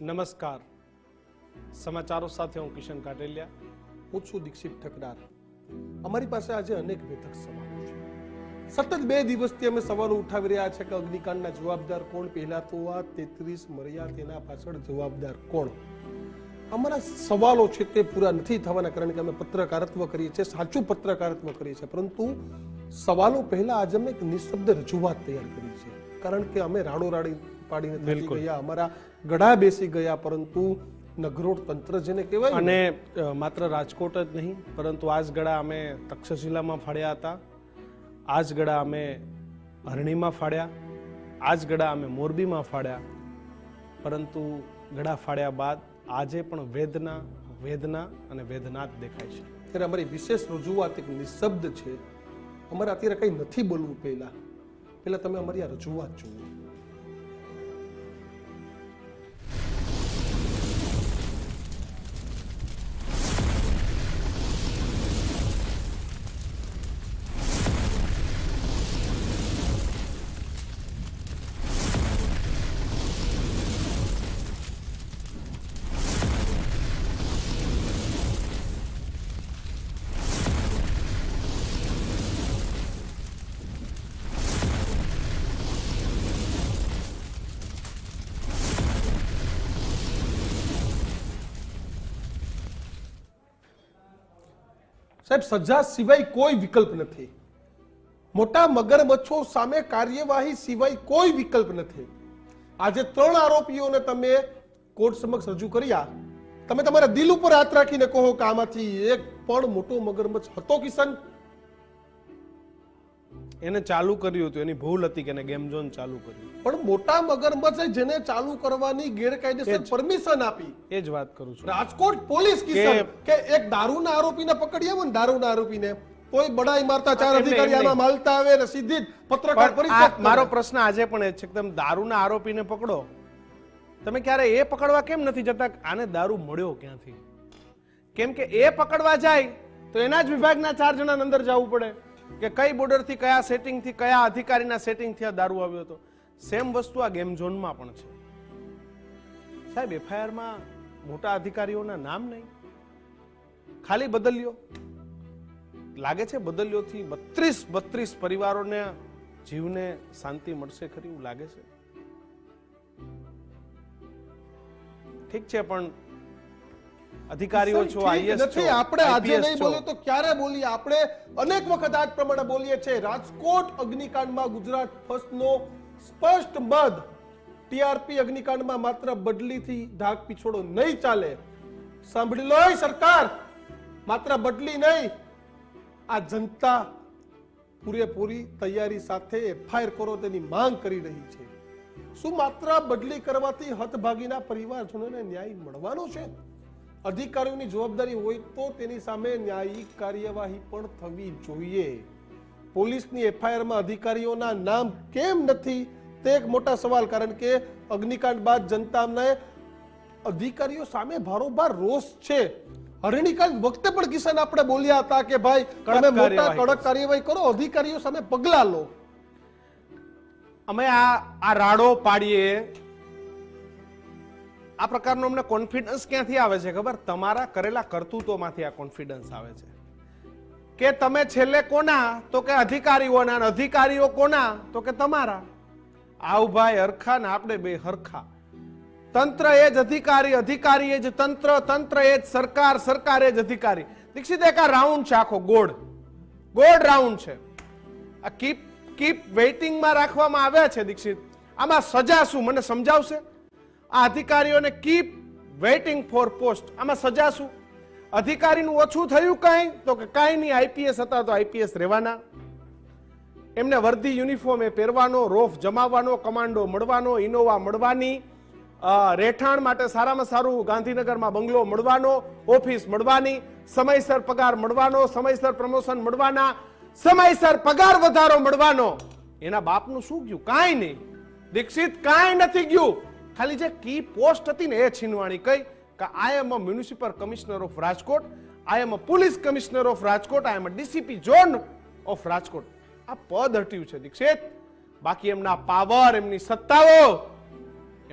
નમસ્કાર. સમાચારો સાથે હું કિશન કાટેલિયા. હું છું દીક્ષિત ઠકડાર. અમારી પાસે આજે અનેક વેધક સવાલો છે. સતત 2 દિવસથી અમે સવાલો ઉઠાવી રહ્યા છે કે અગ્નિકાંડના જવાબદાર કોણ, પહેલા તો આ 33 મર્યા તેના પાછળ જવાબદાર કોણ. અમારા સવાલો છે તે પૂરા નથી થવાના કારણ કે અમે પત્રકારત્વ કરીએ છીએ, સાચું પત્રકારત્વ કરીએ છીએ, પરંતુ સવાલો પહેલા આજે અમે એક નિશબ્દ રજૂઆત તૈયાર કરી છે કારણ કે અમે રાડોરાડી પાડીને થાકી ગયા, અમારા ગળા બેસી ગયા, પરંતુ નગરોટ તંત્ર જેને કહેવાય અને માત્ર રાજકોટ જ નહીં પરંતુ આ જ ગળા અમે તક્ષશિલામાં ફાડ્યા હતા, આ જ ગળા અમે હરણીમાં ફાડ્યા, આ જ ગળા અમે મોરબીમાં ફાડ્યા, પરંતુ ગળા ફાડ્યા બાદ આજે પણ વેદના વેદના અને વેદના જ દેખાય છે. ત્યારે અમારી વિશેષ રજૂઆત એક નિશબ્દ છે. અમારે અત્યારે કંઈ નથી બોલવું. પહેલા તમે અમારી આ રજૂઆત જુઓ. સાહેબ, સજા સિવાય કોઈ વિકલ્પ નથી. મોટા મગરમચ્છો સામે કાર્યવાહી સિવાય કોઈ વિકલ્પ નથી. આજે 3 આરોપીઓને તમે કોર્ટ સમક્ષ રજૂ કર્યા. તમે તમારા દિલ ઉપર હાથ રાખીને કહો કે આમાંથી એક પણ મોટો મગરમચ્છ હતો કિશન? એને ચાલુ કર્યું હતું, એની ભૂલ હતી કે એને ગેમ ઝોન ચાલુ કર્યું. પણ મોટા મગરમચ્છે જેને ચાલુ કરવાની ગેરકાયદેસર પરમિશન આપી, એ જ વાત કરું છું. રાજકોટ પોલીસ કિશન કે એક દારૂના આરોપીને પકડી આવે ને, દારૂના આરોપીને કોઈ બડાઈ મારતા 4 અધિકારી આમાં માલતા આવે ને સીધી જ પત્રકાર પરિષદ. મારો પ્રશ્ન આજે પણ એ છે કે તમે દારૂના આરોપીને પકડો, તમે ક્યારે એ પકડવા કેમ નથી જતા આને દારૂ મળ્યો ક્યાંથી? કેમ કે એ પકડવા જાય તો એના જ વિભાગના 4 જણા અંદર જવું પડે કે કઈ બોર્ડર થી, કયા સેટિંગ થી, કયા અધિકારીના સેટિંગ થી આ દારૂ આવ્યો હતો. સેમ વસ્તુ આ ગેમ ઝોનમાં પણ છે. સાહેબ, એફઆઈઆર માં મોટા અધિકારીઓના નામ નહીં, ખાલી બદલ્યો. લાગે છે બદલ્યોથી 32 પરિવારોને જીવને શાંતિ મળશે ખરી? એવું લાગે છે? ઠીક છે, પણ અધિકારીઓ છો, આઈએએસ છો, આપણે આજે નહીં બોલીએ તો ક્યારે બોલીએ? આપણે અનેક વખત આજ પ્રમાણે બોલીએ છીએ. રાજકોટ અગ્નિકાંડમાં ગુજરાત ફર્સ્ટનો સ્પષ્ટ મત, ટીઆરપી અગ્નિકાંડમાં માત્ર બદલીથી ઢાક પીછોડો નહીં ચાલે. સાંભળી લો સરકાર, માત્ર બદલી નહીં, આ જનતા પૂરેપૂરી તૈયારી સાથે એફઆઈઆર કરો તેની માંગ કરી રહી છે. શું માત્ર બદલી કરવાથી હતભાગીના પરિવારજનોને ન્યાય મળવાનો છે? અધિકારીઓની જવાબદારી હોય તો તેની સામે ન્યાયિક કાર્યવાહી પણ થવી જોઈએ. પોલીસની એફઆઈઆરમાં અધિકારીઓના નામ કેમ નથી તે એક મોટા સવાલ, કારણ કે અગ્નિકાંડ બાદ જનતાને અધિકારીઓ સામે ભારોભાર રોષ છે. હરણીકાંડ વખતે પણ કિશન આપણે બોલ્યા હતા કે ભાઈ તમે મોટા કડક કાર્યવાહી કરો, અધિકારીઓ સામે પગલા લો. અમે આ રાડો પાડીએ, આ પ્રકારનો અમને કોન્ફિડન્સ ક્યાંથી આવે છે ખબર? તમારા કરેલા કરતૂતોમાંથી આ કોન્ફિડન્સ આવે છે કે તમે છેલ્લે કોના તો કે અધિકારીઓના, અધિકારીઓ કોના તો કે તમારા. આવ ભાઈ હરખા ને આપણે બે હરખા. તંત્ર એ જ અધિકારી, અધિકારી એ જ તંત્ર, તંત્ર એ જ સરકાર, સરકાર એ જ અધિકારી. દીક્ષિત, એક આ રાઉન્ડ છે, આખો ગોળ રાઉન્ડ છે. આ કીપ વેઇટિંગમાં રાખવામાં આવ્યા છે. દીક્ષિત, આમાં સજા શું મને સમજાવશે? આ અધિકારીઓને કીપ વેઇટિંગ ફોર પોસ્ટ, આમાં સજા શું? અધિકારીનું ઓછું થયું કઈ તો કે કઈ નહીં, આઈપીએસ હતા તો આઈપીએસ રહેવાના, એમને વર્દી યુનિફોર્મ એ પહેરવાનો, રોફ જમાવવાનો, કમાન્ડો મળવાનો, ઇનોવા મળવાની, રહેઠાણ માટે સારામાં સારું ગાંધીનગરમાં બંગલો મળવાનો, ઓફિસ મળવાની, સમયસર પગાર મળવાનો, સમયસર પ્રમોશન મળવાના, સમયસર પગાર વધારો મળવાનો. એના બાપનું શું ગયું? કાંઈ નહીં દીક્ષિત, કાંઈ નથી ગયું. ખાલી જે કી પોસ્ટ હતી ને એ છીનવાણી. કઈ કે I am a municipal commissioner of Rajkot, I am a police commissioner of Rajkot, I am a DCP zone of Rajkot. આ પદ હટ્યું છે દીક્ષિત, બાકી એમના પાવર, એમની સત્તાઓ,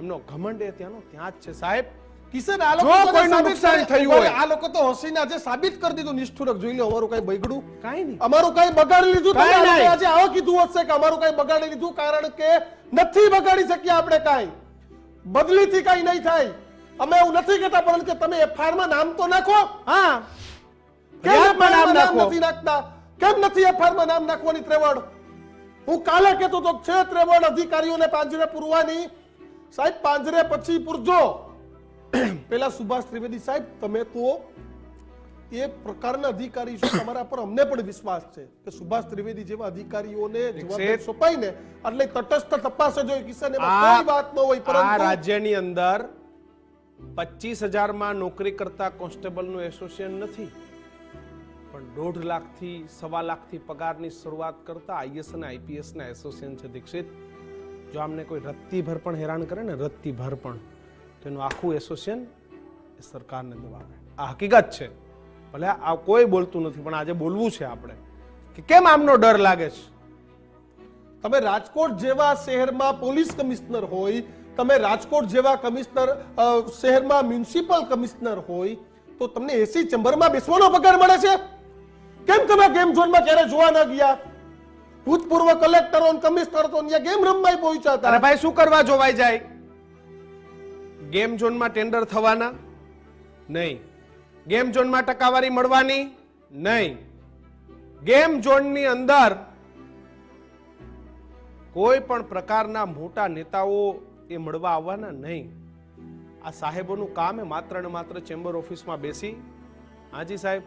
એમનો ઘમંડ એ ત્યાંનો ત્યાં જ છે સાહેબ. કિશન આ જો લોકો કોઈનું નુકસાન થયું હોય. આ લોકો તો હસીને આજે સાબિત કરી દીધું નિષ્ઠુરક. જોઈ લો અમારું કઈ બગડ્યું, કાંઈ નહીં. અમારું કઈ બગાડી લીધું. તમે કાંઈ નહીં. આજે આવો કીધું હશે કે અમારું કઈ બગાડી લીધું, કારણ કે નથી બગાડી શક્યા આપણે કાંઈ. બદલીથી કાંઈ નહીં થાય. અમે એવું નથી કહેતા, પરંતુ તમે એફઆઈઆર માં નામ તો નાખો. હા, કેમ ફરિયાદમાં નામ નામ નાખો. નથી નાખતા? કેમ નથી એફઆઈઆર માં નામ નાખવાની ત્રેવડ? હું કાલે કહેતો તો છે ત્રેવડ અધિકારીઓને પાંજરે પૂરવાની. સાહેબ પાંજરે પછી પૂરજો. પેલા સુભાષ ત્રિવેદી સાહેબ, તમે તો એ પ્રકારના અધિકારી છો, તમારા પર અમને પણ વિશ્વાસ છે કે સુભાષ ત્રિવેદી જેવા અધિકારીઓને જવાબદારી સોંપાય ને એટલે તટસ્થ તપાસ જ હોય. કિશન એમાં કોઈ વાત ન હોય. આ પરંતુ રાજ્યની અંદર 25,000 માં નોકરી કરતા કોન્સ્ટેબલનું એસોસિએશન નથી, પણ 1.5 લાખથી 1.25 લાખથી પગારની શરૂઆત કરતા આઈએસ અને આઈપીએસ ના એસોસિએશન છે. દીક્ષિત, જો આમને કોઈ રત્તીભર પણ હેરાન કરે ને, રત્તીભર પણ, તો એનું આખું એસોસિએશન એ સરકારને દબાવે. આ હકીકત છે. ભલે આ કોઈ બોલતું નથી, પણ આજે બોલવું છે આપણે કે કેમ આમનો ડર લાગે છે. તમે રાજકોટ જેવા શહેરમાં પોલીસ કમિશનર હોય, તમે રાજકોટ જેવા કમિશનર શહેરમાં મ્યુનિસિપલ કમિશનર હોય, તો તમને એસી ચેમ્બરમાં બેસવાનો પગાર મળે છે. કેમ તમે ગેમ ઝોનમાં ક્યારે જોવા ન ગયા? ભૂતપૂર્વ કલેક્ટરો અને કમિશનર તો ત્યાં ગેમ રમવાય પહોંચ્યા હતા. અરે ભાઈ, શું કરવા જોવાઈ જાય? ગેમ ઝોનમાં ટેન્ડર થવાના નહીં, ગેમ ઝોનમાં ટકાવારી મળવાની નહીં, ગેમ ઝોનની અંદર કોઈ પણ પ્રકારના મોટા નેતાઓ એ મળવા આવવાના નહીં. આ સાહેબોનું કામ એ માત્ર ને માત્ર ચેમ્બર ઓફિસમાં બેસી હાજી સાહેબ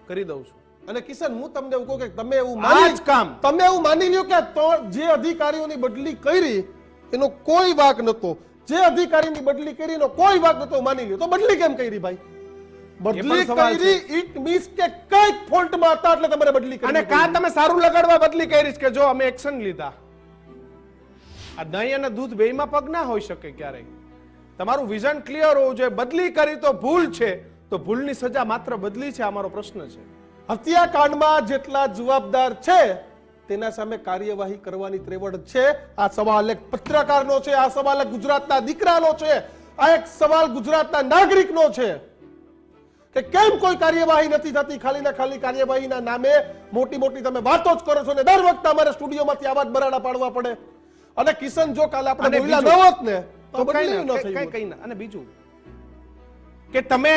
કરી દઉં છું. અને કિશન, હું તમને એવું કહું કે તમે એવું આ જ કામ તમે એવું માની લ્યો કે જે અધિકારીઓની બદલી કરી એનો કોઈ વાક નતો, જે અધિકારીની બદલી કરી એનો કોઈ વાક નતો, માની લ્યો, તો બદલી કેમ કરી ભાઈ? બદલી કરી ઇટ મીન્સ કે કઈક ફોલ્ટમાં હતા એટલે તમારે બદલી કરી. અને કા તમે સારું લગાડવા બદલી કરી કે જો અમે એક્શન લીધા. આ દહીં અને દૂધ બેયમાં પગ ના હોઈ શકે ક્યારેય. તમારું વિઝન ક્લિયર હોવું જોઈએ. બદલી કરી તો ભૂલ છે, તો ભૂલની સજા માત્ર બદલી છે, અમારો પ્રશ્ન છે. હત્યાકાંડમાં જેટલા જવાબદાર છે તેના સામે કાર્યવાહી કરવાની ત્રેવડ છે. આ સવાલ એક પત્રકારનો છે, આ સવાલ એક ગુજરાતના દીકરાનો છે, આ એક સવાલ ગુજરાતના નાગરિકનો છે કે કેમ કોઈ કાર્યવાહી નથી થતી. ખાલી ને ખાલી કાર્યવાહીના નામે મોટી મોટી તમે વાતો જ કરો છો ને દર વખતે અમારે સ્ટુડિયોમાંથી આવાજ બરાડા પાડવા પડે. અને કિશન, જો કાલે આપણે બોલ્યા ન હોત ને તો બદલી ન થઈ કઈ ના. અને બીજું કે તમે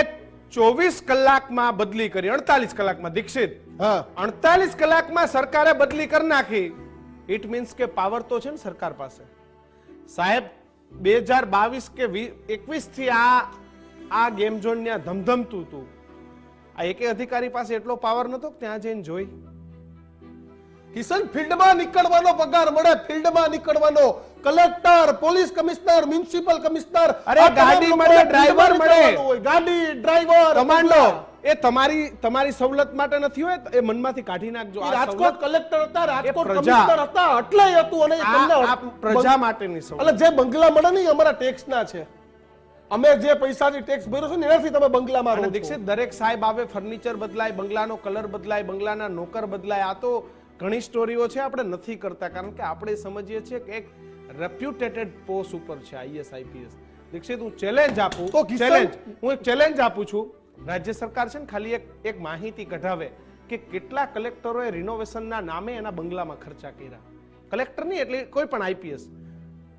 24 કલાકમાં બદલી કરી, 48 કલાકમાં. દીક્ષિત, 48 કલાકમાં સરકારે બદલી કરી નાખી. ઇટ મીન્સ કે પાવર તો છે ને સરકાર પાસે. સાહેબ 2022 કે 21 થી આ ગેમ ઝોન ત્યાં ધમધમતું હતું. આ એકે અધિકારી પાસે એટલો પાવર નતો ત્યાં જઈને જોઈ. કિશન, ફિલ્ડમાં નીકળવાનો પગાર મળે, ફિલ્ડમાં નીકળવાનો. Collector, police commissioner, municipal commissioner, અરે ગાડી મળે, ડ્રાઈવર મળે, ગાડી, ડ્રાઈવર, કમાન્ડો. એ તમારી સવલત માટે નથી હોય, એ મનમાંથી કાઢી નાખજો. આ રાજકોટ સવલત કલેક્ટર હતા, રાજકોટ પ્રજા. કમિશનર હતા, એટલે હતું. અને આ પ્રજા માટેની સવલત. એટલે જે બંગલા મળે ને એ અમારા ટેક્સના છે. અમે જે પૈસાથી ટેક્સ ભર્યો છે ને એનાથી તમે બંગલામાં રહો છો. દીક્ષિત, દરેક સાહેબ આવે, ફર્નિચર બદલાય, બંગલાનો કલર બદલાય, બંગલાના નોકર બદલાય. આ તો ઘણી સ્ટોરીઓ છે, આપણે નથી કરતા કારણ કે આપણે સમજીએ છીએ કે એક રેપ્યુટેટેડ પોસ્ટ ઉપર છે આઈએસ આઈપીએસ. દીક્ષિત, હું ચેલેન્જ આપું તો હું એક ચેલેન્જ આપું છું. રાજ્ય સરકાર છે ને ખાલી એક માહિતી કઢાવે કે કેટલા કલેક્ટરોએ રિનોવેશનના નામે એના બંગલામાં ખર્ચા કર્યા. કલેક્ટર નહીં, એટલે કોઈ પણ આઈપીએસ.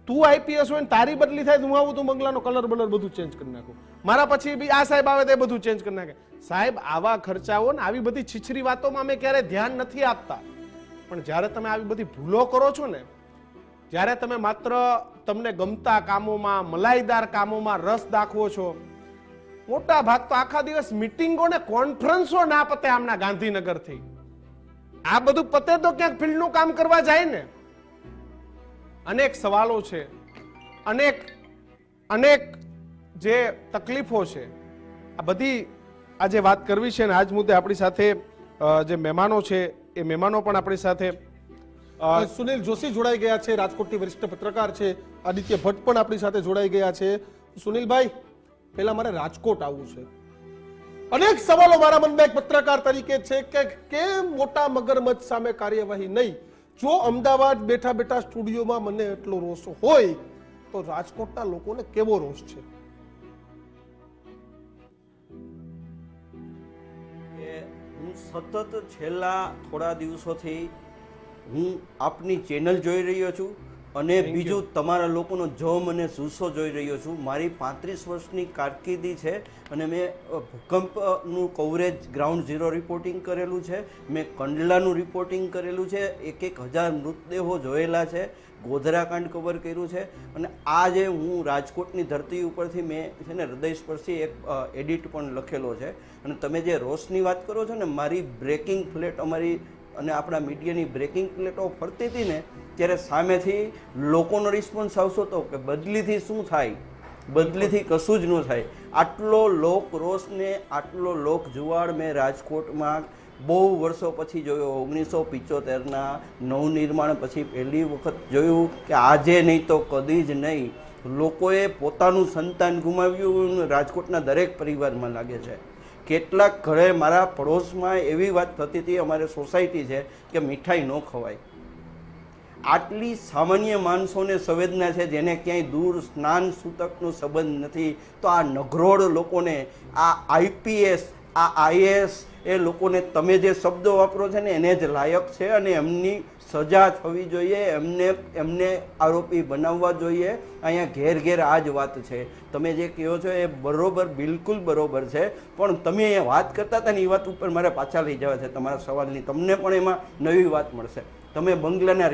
તું આઈપીએસ હોય ને તારી બદલી થાય, હું આવું તું બંગલાનો કલર બલર બધું ચેન્જ કરી નાખું. મારા પછી બી આ સાહેબ આવે તે બધું ચેન્જ કરી નાખે. સાહેબ, આવા ખર્ચાઓ ને આવી બધી છીછરી વાતોમાં અમે ક્યારે ધ્યાન નથી આપતા. પણ જ્યારે તમે આવી બધી ભૂલો કરો છો ને, જ્યારે તમે માત્ર તમને ગમતા કામોમાં, મલાઈદાર કામોમાં રસ દાખવો છો, મોટા ભાગ તો આખા દિવસ મીટિંગો ને કોન્ફરન્સો ના પતે આમના ગાંધીનગરથી. આ બધું પતે તો ક્યાંક ફિલ્ડનું કામ કરવા જાય ને. અનેક સવાલો છે, અનેક જે તકલીફો છે. આ બધી આજે વાત કરવી છે ને આજ મુદ્દે આપણી સાથે જે મહેમાનો છે એ મહેમાનો પણ આપણી સાથે. સુનિલ જોશી જોડાઈ ગયા છે, રાજકોટથી વરિષ્ઠ પત્રકાર છે. આદિત્ય ભટ્ટ પણ આપણી સાથે જોડાઈ ગયા છે. સુનિલભાઈ, પહેલા મારે રાજકોટ આવવું છે. અનેક સવાલો મારા મનમાં એક પત્રકાર તરીકે છે કે કેમ મોટા મગરમચ્છ સામે કાર્યવાહી નહીં. જો અમદાવાદ બેઠા બેઠા સ્ટુડિયોમાં મને એટલો રોષ હોય તો રાજકોટના લોકોને કેવો રોષ છે? હું સતત છેલ્લા થોડા દિવસોથી હું આપની ચેનલ જોઈ રહ્યો છું અને બીજું તમારા લોકોનો જમ અને જુસ્સો જોઈ રહ્યો છું. મારી 35 વર્ષની કારકિર્દી છે અને મેં ભૂકંપનું કવરેજ ગ્રાઉન્ડ ઝીરો રિપોર્ટિંગ કરેલું છે, મેં કંડલાનું રિપોર્ટિંગ કરેલું છે, 1,000 મૃતદેહો જોયેલા છે, ગોધરાકાંડ કવર કર્યું છે અને આજે હું રાજકોટની ધરતી ઉપરથી મેં છે ને હૃદયસ્પર્શી એક એડિટ પણ લખેલો છે. અને તમે જે રોષની વાત કરો છો ને, મારી બ્રેકિંગ ફ્લેટ અમારી અને આપણા મીડિયાની બ્રેકિંગ પ્લેટો ફરતી હતી ને, ત્યારે સામેથી લોકોનો રિસ્પોન્સ આવતો હતો કે બદલીથી શું થાય, બદલીથી કશું જ ન થાય. આટલો લોક રોષ ને આટલો લોક જુવાળ મેં રાજકોટમાં બહુ વર્ષો પછી જોયો. 1975ના નવનિર્માણ પછી પહેલી વખત જોયું કે આજે નહીં તો કદી જ નહીં. લોકોએ પોતાનું સંતાન ગુમાવ્યું. રાજકોટના દરેક પરિવારમાં લાગે છે. કેટલાક ઘરે મારા પડોશમાં એવી વાત થતી હતી, અમારે સોસાયટી છે કે મીઠાઈ ન ખવાય. આટલી સામાન્ય માણસોને સંવેદના છે જેને ક્યાંય દૂર સ્નાન સૂતકનો સંબંધ નથી, તો આ નઘરોડ લોકોને, આ આઈપીએસ, આ આઈએએસ એ લોકોને તમે જે શબ્દો વાપરો છો ને એને જ લાયક છે અને એમની સજા થવી જોઈએ, એમને આરોપી બનાવવા જોઈએ. અહીંયા ઘેર ઘેર આ જ વાત છે. તમે જે કહો છો એ બરોબર, બિલકુલ બરોબર છે, પણ તમે એ વાત કરતા હતા ને એ વાત ઉપર મારે પાછા લઈ જવા છે તમારા સવાલની. તમને પણ એમાં નવી વાત મળશે. તમે બંગલાના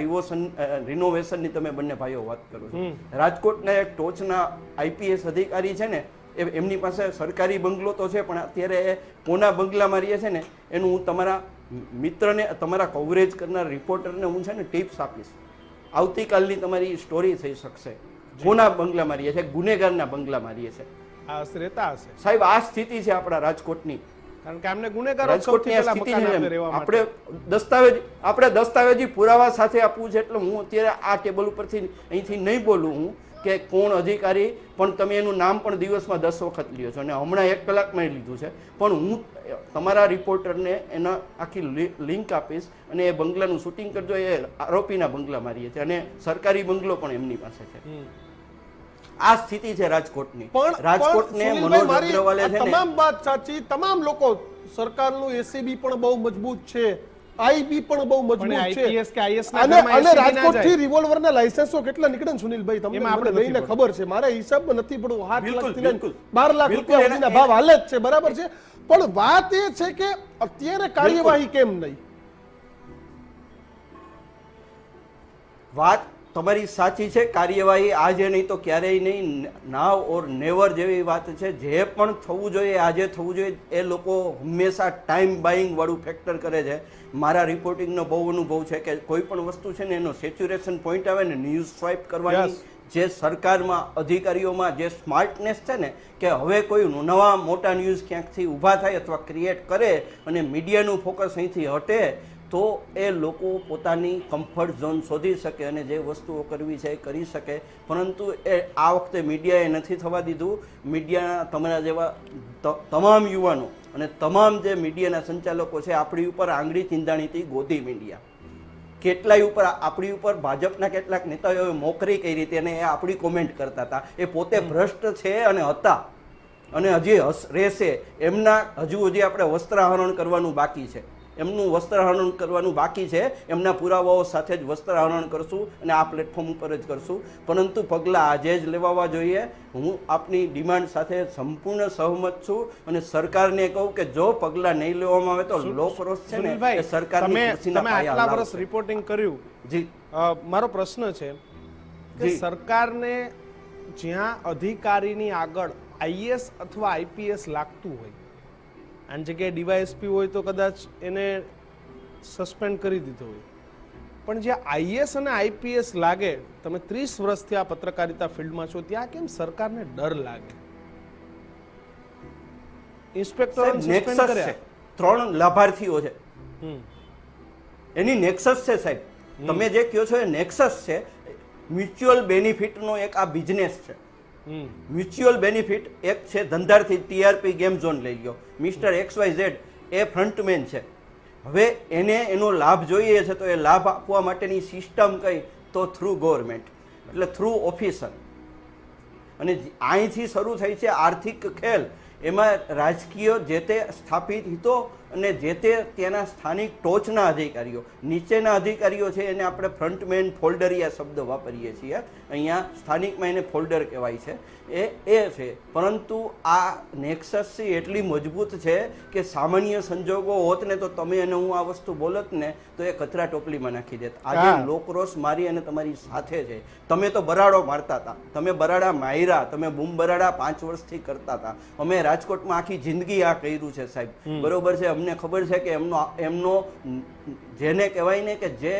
રિનોવેશનની તમે બંને ભાઈઓ વાત કરો છો. રાજકોટના એક ટોચના આઈપીએસ અધિકારી છે ને, એમની પાસે સરકારી બંગલો તો છે, પણ અત્યારે કોના બંગલામાં રહીએ છે ને એનું હું તમારા મિત્રને, તમારા કવરેજ કરનાર રિપોર્ટરને હું છે ને ટિપ્સ આપીશ. આવતીકાલની તમારી સ્ટોરી થઈ શકશે. કોના બંગલામાં રહીએ છે? ગુનેગારના બંગલામાં રહીએ છે. આ રહેતા હશે સાહેબ, આ સ્થિતિ છે આપણા રાજકોટની. કારણ કે આમને ગુનેગારો રાજકોટની સૌથી આ પહેલા સ્થિતિ મકાન છે. આપે રહેવા માટે. આપણે દસ્તાવેજી પુરાવા સાથે આપવું છે. એટલે હું અત્યારે આ ટેબલ ઉપરથી અહીંથી નહીં બોલું હું કે કોણ અધિકારી, પણ તમે એનું નામ પણ દિવસમાં 10 વખત લ્યો છો અને હમણાં 1 કલાકમાં લીધું છે. પણ હું તમારા રિપોર્ટરને એના આખી લિંક આપીશ અને એ બંગલાનું શૂટિંગ કરજો. એ આરોપીના બંગલામાં રહીએ છે અને સરકારી બંગલો પણ એમની પાસે છે. આ સ્થિતિ છે રાજકોટની. રાજકોટને મનોજ અગ્રવાલે છે ને, તમામ વાત સાચી, તમામ લોકો, સરકારનું એસીબી પણ બહુ મજબૂત છે, આઈબી પણ બહુ મજબૂત છે, IPS કે IS ના અને ઘરમાં અને ACB ના રાજકોટથી જાય. રિવોલ્વરના લાયસન્સો કેટલા નીકળે ને સુનિલભાઈ, તમને એમાં આપણે મને નથી લઈને ખબર છે, મારા હિસાબમાં નથી પડવું, 8 બિલકુલ, લાખથી લઈને બિલકુલ. 12 લાખ બિલકુલ, રૂપિયા સુધીના ભાવ હાલે જ છે, બરાબર છે. પણ વાત એ છે કે અત્યારે કાર્યવાહી કેમ નહીં? વાત તમારી સાચી છે. કાર્યવાહી આજે નહીં તો ક્યારેય નહીં, નાવ ઓર નેવર જેવી વાત છે. જે પણ થવું જોઈએ આજે થવું જોઈએ. એ લોકો હંમેશા ટાઈમ બાઇંગ વાળું ફેક્ટર કરે છે. મારા રિપોર્ટિંગનો બહુ અનુભવ છે કે કોઈ પણ વસ્તુ છે ને એનો સેચ્યુરેશન પોઈન્ટ આવે ને ન્યૂઝ સ્વાઇપ કરવાની, જે સરકારમાં અધિકારીઓમાં જે સ્માર્ટનેસ છે ને, કે હવે કોઈ નવા મોટા ન્યૂઝ ક્યાંકથી ઊભા થાય અથવા ક્રિએટ કરે અને મીડિયાનું ફોકસ અહીંથી હટે તો એ લોકો પોતાની કમ્ફર્ટ ઝોન શોધી શકે અને જે વસ્તુઓ કરવી છે એ કરી શકે. પરંતુ એ આ વખતે મીડિયાએ નથી થવા દીધું. મીડિયાના તમારા જેવા તમામ યુવાનો અને તમામ જે મીડિયાના સંચાલકો છે આપણી ઉપર આંગળી ચીંધાણીથી ગોદી મીડિયા. કેટલાય ઉપર આપણી ઉપર ભાજપના કેટલાક નેતાઓએ મોકરી કરી હતી અને એ આપણી કોમેન્ટ કરતા હતા. એ પોતે ભ્રષ્ટ છે અને હતા અને હજી રહેશે. એમના હજી આપણે વસ્ત્રાહરણ કરવાનું બાકી છે. એમનું વસ્ત્રાહરણ કરવાનું બાકી છે. એમના પુરાવાઓ સાથે જ વસ્ત્રાહરણ કરશું અને આ પ્લેટફોર્મ ઉપર જ કરશું. પરંતુ પગલાં આજે જ લેવાવા જોઈએ. હું આપની ડિમાન્ડ સાથે સંપૂર્ણ સહમત છું અને સરકારને કહું કે જો પગલાં નહીં લેવામાં આવે તો લોકરોષ છે ને એ સરકારની ખુરશીના તમે પાયા આટલા વર્ષ લાવશે. રિપોર્ટિંગ કર્યું. જી, મારો પ્રશ્ન છે કે જી. સરકારને જ્યાં અધિકારીની આગળ આઈએસ અથવા આઈપીએસ લાગતું હોય, આની જગ્યાએ ડીવાયએસપી હોય તો કદાચ એને સસ્પેન્ડ કરી દીધો હોય, પણ જ્યાં આઈએસ અને આઈપીએસ લાગે, તમે 30 વર્ષથી આ પત્રકારિતા ફિલ્ડમાં છો, ત્યાં કેમ સરકારને ડર લાગે? ઇન્સ્પેક્ટરોને સસ્પેન્ડ નેક્સસ છે. કર્યા. 3 લાભાર્થીઓ છે. હમ. એની નેક્સસ છે સાહેબ. તમે જે કહો છો એ નેક્સસ છે. મ્યુચ્યુઅલ બેનિફિટનો એક આ બિઝનેસ છે. મ્યુચ્યુઅલ બેનિફિટ એક છે ધંધાર્થી. ટીઆરપી ગેમ ઝોન લઈ ગયો. મિસ્ટર XYZ એ ફ્રન્ટમેન છે. હવે એને એનો લાભ જોઈએ છે તો એ લાભ આપવા માટેની સિસ્ટમ કઈ? તો થ્રુ ગવર્મેન્ટ, એટલે થ્રુ ઓફિસર. અને અહીંથી શરૂ થાય છે આર્થિક ખેલ. એમાં રાજકીય જે તે સ્થાપિત હિતો અને જે તે ત્યાંના સ્થાનિક ટોચના અધિકારીઓ, નીચેના અધિકારીઓ છે એને આપણે ફ્રન્ટમેન ફોલ્ડરિયા શબ્દ વાપરીએ છીએ. અહીંયા સ્થાનિકમાં એને ફોલ્ડર કહેવાય છે. એ છે. પરંતુ આ નેક્સસ એટલી મજબૂત છે કે સામાન્ય સંજોગો હોત ને તો તમે અને હું આ વસ્તુ બોલત ને તો એ કચરા ટોપલીમાં નાખી દેત. આજે લોકરોષ મારી અને તમારી સાથે છે. તમે તો બરાડો મારતા હતા, તમે બરાડા માર્યા, તમે બૂમ બરાડા 5 વર્ષથી કરતા હતા. અમે રાજકોટમાં આખી જિંદગી આ કર્યું છે સાહેબ, બરોબર છે. અમને ખબર છે કે એમનો જેને કહેવાય ને કે જે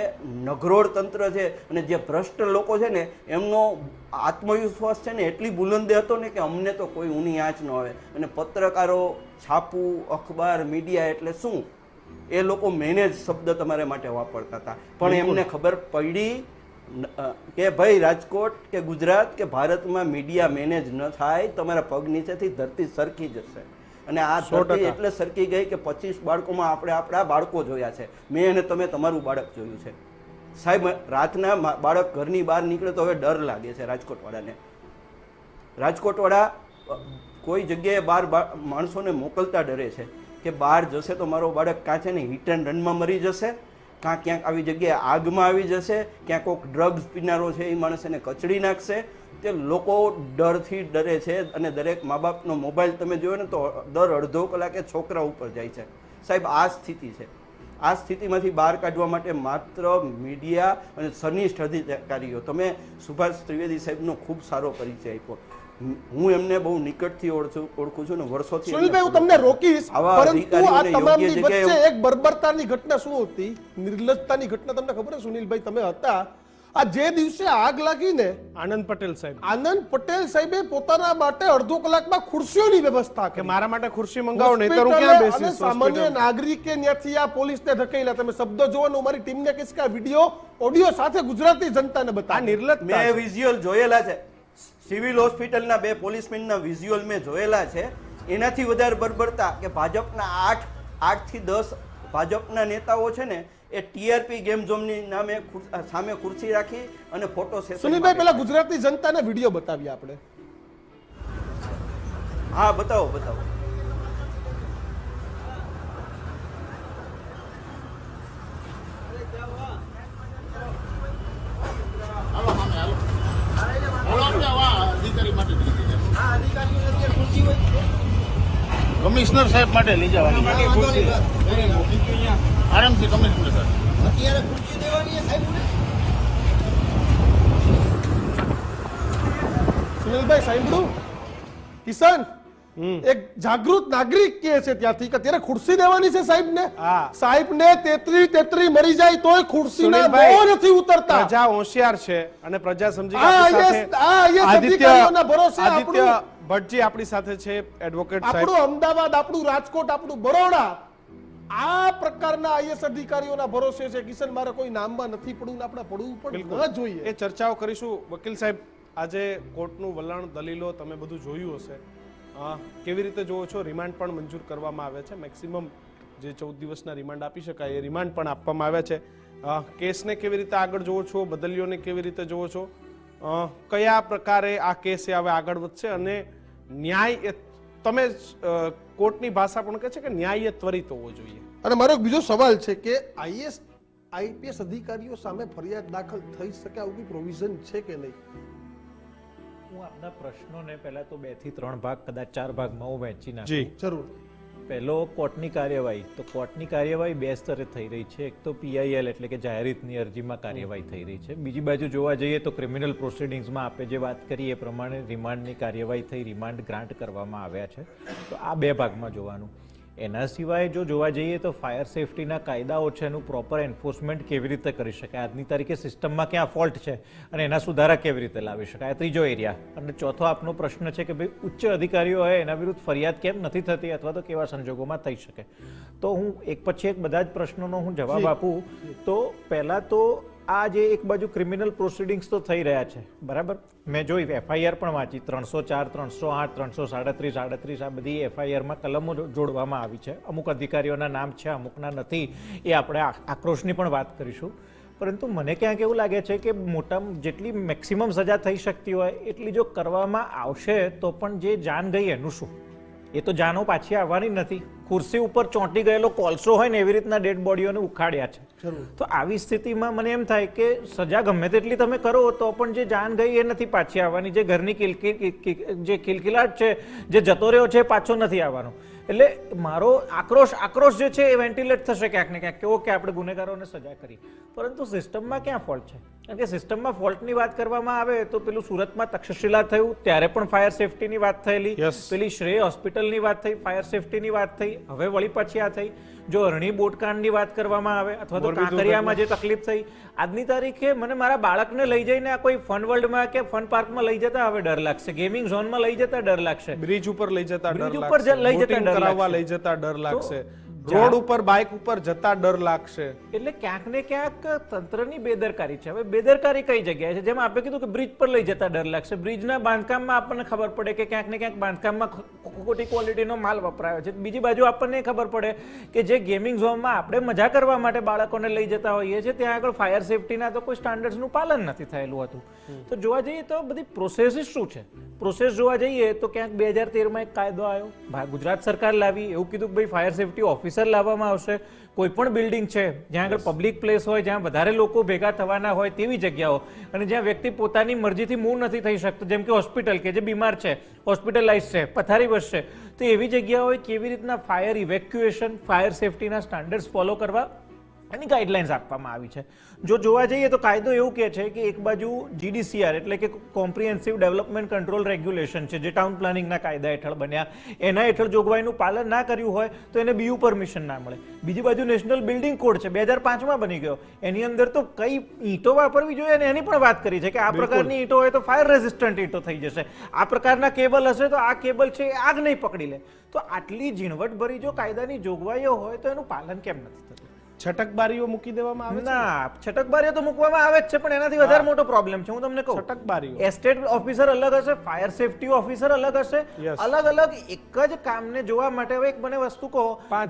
નગરોળ તંત્ર છે અને જે ભ્રષ્ટ લોકો છે ને એમનો આત્મવિશ્વાસ છે ને એટલી બુલંદે હતો ને કે અમને તો કોઈ ઊની આંચ ન આવે. અને પત્રકારો, છાપું, અખબાર, મીડિયા એટલે શું, એ લોકો મેનેજ શબ્દ તમારે માટે વાપરતા હતા. પણ એમને ખબર પડી કે ભાઈ રાજકોટ કે ગુજરાત કે ભારતમાં મીડિયા મેનેજ ન થાય, તમારા પગ નીચેથી ધરતી સરકી જશે. અને આ ધરતી એટલે સરકી ગઈ કે 25 બાળકોમાં આપણે આપણા બાળકો જોયા છે. મેં અને તમે તમારું બાળક જોયું છે સાહેબ. રાતના બાળક ઘરની બહાર નીકળે તો હવે ડર લાગે છે રાજકોટવાળાને. રાજકોટવાળા કોઈ જગ્યાએ બહાર માણસોને મોકલતા ડરે છે કે બહાર જશે તો મારો બાળક કાં છે ને હિટ એન્ડ રનમાં મરી જશે, કાં ક્યાંક આવી જગ્યાએ આગમાં આવી જશે, ક્યાંક કોઈક ડ્રગ્સ પીનારો છે એ માણસ એને કચડી નાખશે. તે લોકો ડરથી ડરે છે. અને દરેક મા બાપનો મોબાઈલ તમે જોયો ને તો દર અડધો કલાકે છોકરા ઉપર જાય છે સાહેબ. આ સ્થિતિ છે. આ સ્થિતિમાંથી બહાર કાઢવા માટે માત્ર મીડિયા અને સનિષ્ઠ અધિકારીઓ. તમે સુભાષ ત્રિવેદી સાહેબનો ખૂબ સારો પરિચય આપ્યો. હું એમને બહુ નિકટથી ઓળખું છું ને વર્ષોથી. સુનિલભાઈ, હું તમને રોકીશ, પરંતુ આ તમામની વચ્ચે એક બર્બરતાની ઘટના શું હતી, નિર્લજ્જતાની ઘટના તમને ખબર છે સુનિલભાઈ? તમે હતા આ જે દિવસે આગ લાગીને, આનંદ પટેલ સાહેબ, આનંદ પટેલ સાહેબે પોતાના માટે અડધો કલાકમાં ખુરશીઓની વ્યવસ્થા કે મારા માટે ખુરશી મંગાવો, નહીંતર હું ક્યાં બેસીશ? સામાન્ય નાગરિકે ત્યાંથી આ પોલીસને ધકેલા. તમે શબ્દ જોવો, મારી ટીમને કહીશ કે આ વિડીયો ઓડિયો સાથે ગુજરાતી જનતાને બતાવો. નિર્લજ્જ મેં વિઝ્યુઅલ જોયેલા છે. સિવિલ હોસ્પિટલના 2 પોલીસમેનના વિઝ્યુઅલ મેં જોયેલા છે. એનાથી વધારે બર્બરતા કે ભાજપના 8 થી 10 ભાજપના નેતાઓ છે ને એ ટીઆરપી ગેમ ઝોનની નામે સામે ખુરશી રાખી અને ફોટો સેશન. સુનિલભાઈ, પહેલા ગુજરાતી જનતાને વિડીયો બતાવીએ આપણે. હા, બતાવો બતાવો. કમિશનર સાહેબ માટે લઈ જવાની આરામથી. કમિશનર સાહેબ અત્યારે ખુરશી દેવાની સુનિલભાઈ સાંભળ્યું? કિશન એક જાગૃત નાગરિક કહે છે ત્યાંથી કે ત્યારે ખુરશી દેવાની છે સાહેબને. સાહેબને 33 મરી જાય તોય ખુરશીના મોહ નથી ઉતરતા. પ્રજા હોશિયાર છે અને પ્રજા સમજી આદિત્ય ભટ્ટજી આપણી સાથે છે, એડવોકેટ સાહેબ. આપણું અમદાવાદ, આપણું રાજકોટ, આપણું બરોડા આ પ્રકારના આઈએસ અધિકારીઓના ભરોસે છે. કિશન, મારે કોઈ નામમાં નથી પડવું, આપણે પડવું પણ ન જોઈએ. એ ચર્ચાઓ કરીશું. વકીલ સાહેબ, આજે કોર્ટનું વલણ, દલીલો તમે બધું જોયું હશે. કેવી રીતે જોવો છો? રિમાન્ડ પણ મંજૂર કરવામાં આવે છે. મેક્સિમમ જે 14 દિવસના રિમાન્ડ આપી શકાય એ રિમાન્ડ પણ આપવામાં આવ્યા છે. કેસને કેવી રીતે આગળ જોવો છો? બદલીઓને કેવી રીતે જોવો છો? કયા પ્રકારે આ કેસ હવે આગળ વધશે? અને ન્યાય, તમે કોર્ટની ભાષા પણ કહે છે કે ન્યાય ત્વરિત હોવો જોઈએ. અને મારો એક બીજો સવાલ છે કે આઈએસ આઈપીએસ અધિકારીઓ સામે ફરિયાદ દાખલ થઈ શકે આવું પ્રોવિઝન છે કે નહીં? હું આપના પ્રશ્નોને પહેલા તો 2 થી 3 ભાગ, કદાચ 4 ભાગમાં હું વહેંચી નાખું. જી જરૂર. પહેલો કોર્ટની કાર્યવાહી. તો કોર્ટની કાર્યવાહી 2 સ્તરે થઈ રહી છે. એક તો પીઆઈએલ એટલે કે જાહેર હિતની અરજીમાં કાર્યવાહી થઈ રહી છે. બીજી બાજુ જોવા જઈએ તો ક્રિમિનલ પ્રોસિડિંગ્સમાં આપે જે વાત કરી એ પ્રમાણે રિમાન્ડની કાર્યવાહી થઈ, રિમાન્ડ ગ્રાન્ટ કરવામાં આવ્યા છે. તો આ 2 ભાગમાં જોવાનું. એના સિવાય જો જોવા જઈએ તો ફાયર સેફટીના કાયદાઓ છે એનું પ્રોપર એન્ફોર્સમેન્ટ કેવી રીતે કરી શકાય, આજની તારીખે સિસ્ટમમાં ક્યાં ફોલ્ટ છે અને એના સુધારા કેવી રીતે લાવી શકાય, ત્રીજો એરિયા. અને ચોથો આપનો પ્રશ્ન છે કે ભાઈ ઉચ્ચ અધિકારીઓ હોય એના વિરુદ્ધ ફરિયાદ કેમ નથી થતી અથવા તો કેવા સંજોગોમાં થઈ શકે. તો હું એક પછી એક બધા જ પ્રશ્નોનો હું જવાબ આપું. તો પહેલાં તો આ જે એક બાજુ ક્રિમિનલ પ્રોસિડિંગ્સ તો થઈ રહ્યા છે, બરાબર. મેં જોઈ એફઆઈઆર પણ વાંચી, 304, 308, 337, આ બધી એફઆઈઆરમાં કલમો જોડવામાં આવી છે. અમુક અધિકારીઓના નામ છે, અમુકના નથી. એ આપણે આક્રોશની પણ વાત કરીશું. પરંતુ મને ક્યાંક એવું લાગે છે કે જેટલી મેક્સિમમ સજા થઈ શકતી હોય એટલી જો કરવામાં આવશે તો પણ જે જાન ગઈ એનું શું? એ તો જાનો પાછી આવવાની નથી. ખુરશી ઉપર ચોંટી ગયેલો કોલસો હોય ને એવી રીતના ડેડ બોડીઓને ઉખાડ્યા છે. તો આવી સ્થિતિમાં મને એમ થાય કે સજા ગમે તેટલી તમે કરો તો પણ જે જાન ગઈ એ નથી પાછી આવવાની. જે ઘરની જે કિલકિલાટ છે, જે જતો રહ્યો છે, પાછો નથી આવવાનો. એટલે મારો આક્રોશ જે છે એ વેન્ટિલેટ થશે ક્યાંક ને ક્યાંક કે ઓકે આપણે ગુનેગારોને સજા કરી, પરંતુ સિસ્ટમમાં ક્યાં ફોલ્ટ છે? કારણ કે સિસ્ટમમાં ફોલ્ટની વાત કરવામાં આવે તો પેલું સુરતમાં તક્ષશિલા થયું ત્યારે પણ ફાયર સેફટીની વાત થયેલી, પેલી શ્રેય હોસ્પિટલની વાત થઈ, ફાયર સેફટીની વાત થઈ, હવે વળી પાછી આ થઈ. જો અરણી બોટકાંડની વાત કરવામાં આવે અથવા તો કાંકરિયામાં જે તકલીફ થઈ, આજની તારીખે મને મારા બાળકને લઈ જઈને આ કોઈ ફન વર્લ્ડમાં કે ફન પાર્કમાં લઈ જતા હવે ડર લાગશે, ગેમિંગ ઝોનમાં લઈ જતા ડર લાગશે, બ્રિજ ઉપર લઈ જતા ડર બ્રિજ ઉપર લાગશે, લઈ જતા બોટિંગ ડર કરાવવા લાગશે. લઈ જતા ડર લાગશે, રોડ ઉપર બાઇક ઉપર જતા ડર લાગશે. એટલે ક્યાંક ને ક્યાંક તંત્રની બેદરકારી છે. હવે બેદરકારી કઈ જગ્યાએ છે? જેમ આપણે કીધું કે બ્રિજ પર લઈ જતા ડર લાગશે, બ્રિજના બાંધકામમાં આપણને ખબર પડે કે ક્યાંક ને ક્યાંક બાંધકામમાં ખોટી ક્વોલિટીનો માલ વપરાયો છે. બીજી બાજુ આપણને ખબર પડે કે જે ગેમિંગ ઝોનમાં આપણે મજા કરવા માટે બાળકોને લઈ જતા હોઈએ છીએ ત્યાં આગળ ફાયર સેફટીના તો કોઈ સ્ટાન્ડર્ડ્સનું પાલન નથી થયેલું હતું. તો જોવા જઈએ તો બધી પ્રોસેસીસ શું છે? પ્રોસેસ જોવા જઈએ તો ક્યાંક 2013માં એક કાયદો આવ્યો, ગુજરાત સરકાર લાવી, એવું કીધું કે ભાઈ ફાયર સેફટી ઓફિસર લાવવામાં આવશે. કોઈ પણ બિલ્ડિંગ છે જ્યાં આગળ પબ્લિક પ્લેસ હોય, જ્યાં વધારે લોકો ભેગા થવાના હોય તેવી જગ્યાઓ, અને જ્યાં વ્યક્તિ પોતાની મરજીથી મૂવ નથી થઈ શકતો, જેમ કે હોસ્પિટલ કે જે બીમાર છે, હોસ્પિટલાઇઝ છે, પથારીવશ છે, તો એવી જગ્યાઓએ કેવી રીતના ફાયર ઇવેક્યુએશન, ફાયર સેફટીના સ્ટાન્ડર્ડ્સ ફોલો કરવા એની ગાઈડલાઇન્સ આપવામાં આવી છે. જો જોવા જઈએ તો કાયદો એવું કહે છે કે એક બાજુ GDCR એટલે કે કોમ્પ્રિહેન્સિવ ડેવલપમેન્ટ કંટ્રોલ રેગ્યુલેશન છે જે ટાઉન પ્લાનિંગના કાયદા હેઠળ બન્યા, એના હેઠળ જોગવાઈનું પાલન ના કર્યું હોય તો એને BU પરમિશન ના મળે. બીજી બાજુ નેશનલ બિલ્ડિંગ કોડ છે 2005માં બની ગયો, એની અંદર તો કઈ ઈંટો વાપરવી જોઈએ અને એની પણ વાત કરી છે કે આ પ્રકારની ઈંટો હોય તો ફાયર રેઝિસ્ટન્ટ ઈંટો થઈ જશે, આ પ્રકારના કેબલ હશે તો આ કેબલ છે એ આગ નહીં પકડી લે. તો આટલી ઝીણવટભરી જો કાયદાની જોગવાઈઓ હોય તો એનું પાલન કેમ નથી થતું? છટકબારીઓ મૂકી દેવામાં આવે છે. ના, છટકબારીઓ તો મૂકવામાં આવે જ છે, પણ એનાથી વધારે મોટો પ્રોબ્લેમ છે. હું તમને કહું, છટકબારીઓ, એસ્ટેટ ઓફિસર અલગ હશે, ફાયર સેફટી ઓફિસર અલગ હશે, અલગ અલગ એક જ કામને જોવા માટે. હવે એક મને વસ્તુ કહો,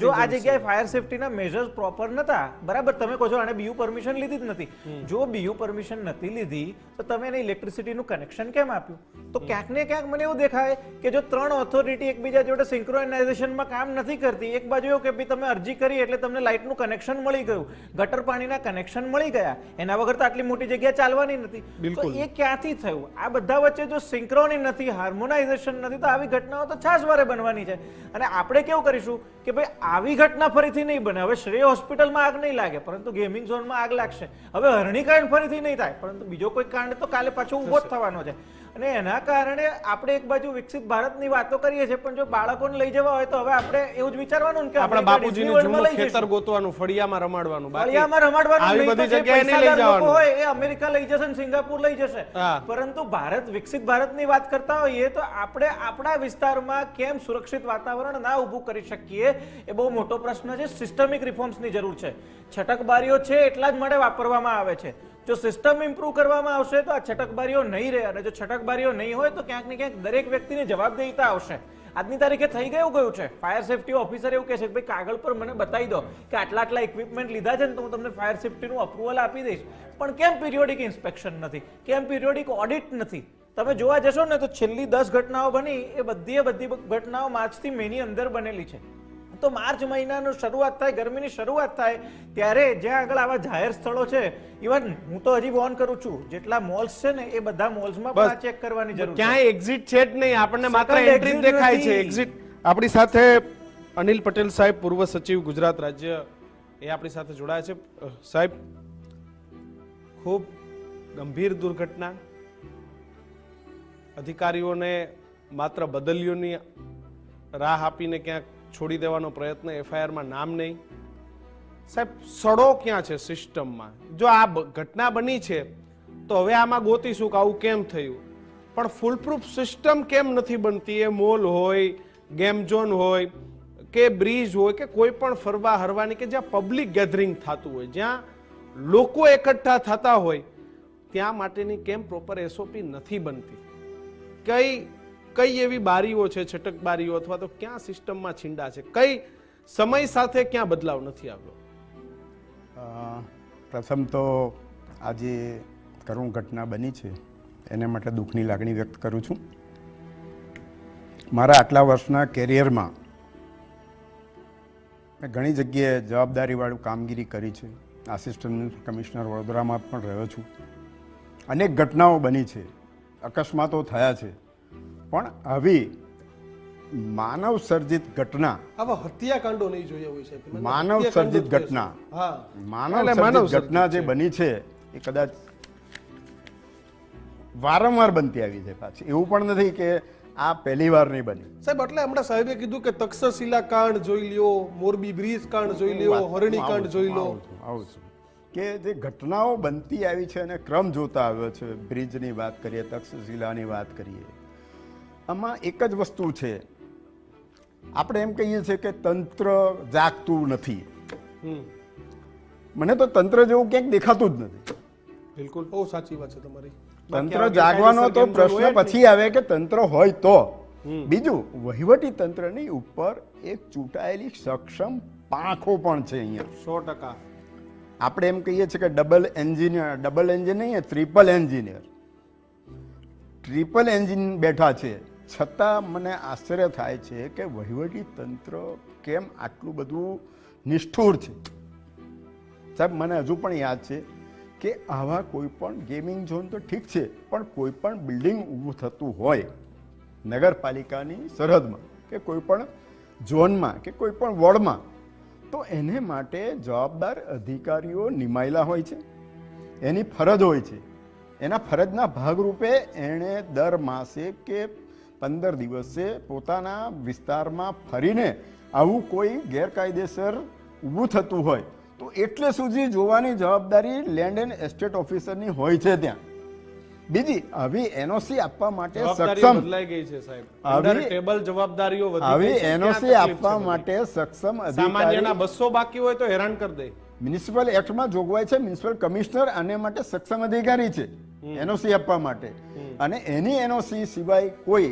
જો આ જગ્યાએ ફાયર સેફટીના મેજર્સ પ્રોપર નતા, બરાબર, તમે કહો છો આને BU પરમિશન લીધી જ નથી. જો BU પરમિશન નથી લીધી તો તમે એને ઇલેક્ટ્રિસિટીનું કનેક્શન કેમ આપ્યું? તો ક્યાંક ને ક્યાંક મને એવું દેખાય કે જો ત્રણ ઓથોરિટી એકબીજા જોડે સિંક્રોનાઇઝેશનમાં કામ નથી કરતી, એક બાજુ એવું કે ભાઈ તમે અરજી કરી એટલે તમને લાઇટનું કનેક્શન મળી ગયું, ગટર પાણીના કનેક્શન મળી ગયા, એના વગર તો આટલી મોટી જગ્યા ચાલવાની નથી. તો એ ક્યાંથી થયું? આ બધા વચ્ચે જો સિંક્રોની નથી, હાર્મોનાઇઝેશન નથી, તો આવી ઘટનાઓ તો છાશવારે બનવાની છે. અને આપણે કેવું કરીશું કે ભાઈ આવી ઘટના ફરીથી નહીં બને. હવે શ્રેય હોસ્પિટલમાં આગ નહીં લાગે પરંતુ ગેમિંગ ઝોનમાં આગ લાગશે. હવે હરણીકાંડ ફરીથી નહીં થાય પરંતુ બીજો કોઈ કાંડ તો કાલે પાછો ઉભો જ થવાનો છે. અને એના કારણે આપણે એક બાજુ વિકસિત ભારતની વાતો કરીએ છીએ, પણ જો બાળકોને લઈ જવા હોય તો હવે આપણે એવું જ વિચારવાનું કે આપણા બાપુજીનું જૂનું ખેતર ગોતવાનું, ફળિયામાં રમાડવાનું, ફળિયામાં રમાડવાનું, આવી નહીં તો બધી જે જગ્યાએ નહીં લઈ પૈસાદાર લોકો જવાનું. હોય એ અમેરિકા લઈ જશે ને સિંગાપુર લઈ જશે. પરંતુ ભારત વિકસિત ભારતની વાત કરતા હોઈએ તો આપણે આપણા વિસ્તારમાં કેમ સુરક્ષિત વાતાવરણ ના ઊભું કરી શકીએ એ બહુ મોટો પ્રશ્ન છે. સિસ્ટમિક રિફોર્મ્સની જરૂર છે. છટકબારીઓ છે એટલા જ માટે વાપરવામાં આવે છે. જો સિસ્ટમ ઇમ્પ્રૂવ કરવામાં આવશે તો આ છટકબારીઓ નહીં રહે, અને જો છટકબારીઓ નહીં હોય તો ક્યાંક ને ક્યાંક દરેક વ્યક્તિની જવાબદેહીતા આવશે. આજની તારીખે થઈ ગયું છે, ફાયર સેફટી ઓફિસર એવું કહે છે કે ભાઈ કાગળ પર મને બતાવી દો કે આટલા આટલા ઇક્વિપમેન્ટ લીધા છે ને તો હું તમને ફાયર સેફટીનું અપ્રુવલ આપી દઈશ. પણ કેમ પિરિયોડિક ઇન્સ્પેક્શન નથી? કેમ પિરિયોડિક ઓડિટ નથી? તમે જોવા જશો ને તો છેલ્લી 10 ઘટનાઓ બની એ બધી ઘટનાઓ માર્ચથી મેની અંદર બનેલી છે. તો માર્ચ મહિનાનો શરૂઆત થાય, ગરમીની શરૂઆત થાય ત્યારે જ્યાં આગળ આવા જાહેર સ્થળો છે, ઇવન હું તો હજી વોર્ન કરું છું, જેટલા મોલ્સ છે ને એ બધા મોલ્સમાં પણ આ ચેક કરવાની જરૂર છે. ક્યાંય એક્ઝિટ છે જ નહીં, આપણને માત્ર એન્ટ્રી જ દેખાય છે. એક્ઝિટ. આપણી સાથે અનિલ પટેલ સાહેબ, પૂર્વ સચિવ ગુજરાત રાજ્ય, એ આપણી સાથે જોડાયા છે. સાહેબ, ખૂબ ગંભીર દુર્ઘટના, અધિકારીઓને માત્ર બદલીઓની રાહ આપીને ક્યાંક છોડી દેવાનો પ્રયત્ન, FIR-માં નામ નહીં. સાહેબ, સડો ક્યાં છે સિસ્ટમમાં? જો આ ઘટના બની છે તો હવે આમાં ગોતીશું કે આવું કેમ થયું, પણ ફૂલપ્રૂફ સિસ્ટમ કેમ નથી બનતી? એ મોલ હોય, ગેમ ઝોન હોય કે બ્રિજ હોય કે કોઈ પણ ફરવા હરવાની કે જ્યાં પબ્લિક ગેધરિંગ થતું હોય, જ્યાં લોકો એકઠા થતા હોય, ત્યાં માટેની કેમ પ્રોપર SOP નથી બનતી? કઈ એવી બારીઓ છે, છટક બારીઓ, અથવા તો ક્યાં સિસ્ટમમાં છીંડા છે? કઈ સમય સાથે ક્યાં બદલાવ નથી આવ્યો? પ્રથમ તો આજે કરુણ ઘટના બની છે એના માટે દુઃખની લાગણી વ્યક્ત કરું છું. મારા આટલા વર્ષના કેરિયરમાં મેં ઘણી જગ્યાએ જવાબદારીવાળું કામગીરી કરી છે. આસિસ્ટન્ટ કમિશનર વડોદરામાં પણ રહ્યો છું. અનેક ઘટનાઓ બની છે, અકસ્માતો થયા છે, પણ આવી માનવ સર્જિત ઘટના, આવા હત્યાકાંડો નહીં જોયા હોય સાહેબ. મને માનવ હત્યાકાંડો સર્જિત જ કહે છે. ઘટના, હા, માનવ એટલે માનવ સર્જિત ઘટના જે સર્જિત છે. બની છે એ કદાચ વારંવાર બનતી આવી છે. પાછી એવું પણ નથી કે આ પહેલી વાર નહીં બની. સાહેબ એટલે હમણાં સાહેબે કીધું કે તક્ષશિલા કાંડ જોઈ લ્યો, મોરબી બ્રિજ કાંડ જોઈ લ્યો, હરણી કાંડ જોઈ લો. આવું છું કે જે ઘટનાઓ બનતી આવી છે અને ક્રમ જોતા આવ્યો છે. બ્રિજની વાત કરીએ, તક્ષશિલાની વાત કરીએ, આમાં એક જ વસ્તુ છે. આપણે એમ કહીએ છીએ કે તંત્ર જાગતું નથી. મને તો તંત્ર જેવું ક્યાંક દેખાતું જ નથી. બિલકુલ બહુ સાચી વાત છે તમારી. તંત્ર જાગવાનો તો પ્રશ્ન પછી આવે કે તંત્ર હોય તો. બીજું, વહીવટી તંત્રની ઉપર એક ચૂંટાયેલી સક્ષમ પાંખો પણ છે અહીંયા. 100%. આપણે એમ કહીએ છીએ કે ડબલ એન્જિન નહીં, ટ્રિપલ એન્જિનિયર, ટ્રિપલ એન્જિન બેઠા છે. છતાં મને આશ્ચર્ય થાય છે કે વહીવટી તંત્ર કેમ આટલું બધું નિષ્ઠુર છે. સાહેબ મને હજુ પણ યાદ છે કે આવા કોઈ પણ ગેમિંગ ઝોન તો ઠીક છે, પણ કોઈ પણ બિલ્ડિંગ ઊભું થતું હોય નગરપાલિકાની સરહદમાં કે કોઈ પણ ઝોનમાં કે કોઈ પણ વોર્ડમાં, તો એને માટે જવાબદાર અધિકારીઓ નિમાયેલા હોય છે. એની ફરજ હોય છે. એના ફરજના ભાગરૂપે એણે દર માસે કે 15 દિવસે પોતાના વિસ્તારમાં ફરીને આવું કોઈ ગેરકાયદેસર ઊભું થતું હોય તો એટલે સુધી જોવાની જવાબદારી લેન્ડ એન્ડ એસ્ટેટ ઓફિસરની હોય છે ત્યાં. બીજી, આવી એનઓસી આપવા માટે જવાબદારીઓ સક્ષમ, બદલાઈ ગઈ છે સાહેબ. આવી- અંડર ટેબલ જવાબદારીઓ વધી આવી ગઈ છે. ક્યાં એનઓસી તકલીફ આપવા છે બધી? માટે સક્ષમ સામાન્યના અધિકારી 200 બાકી હોય તો હેરાન કરી દે. મ્યુનિસિપલ એક્ટમાં જોગવાઈ છે. મ્યુનિસિપલ કમિશનર આને માટે સક્ષમ અધિકારી છે એનઓસી આપવા માટે, અને એની એનઓસી સિવાય કોઈ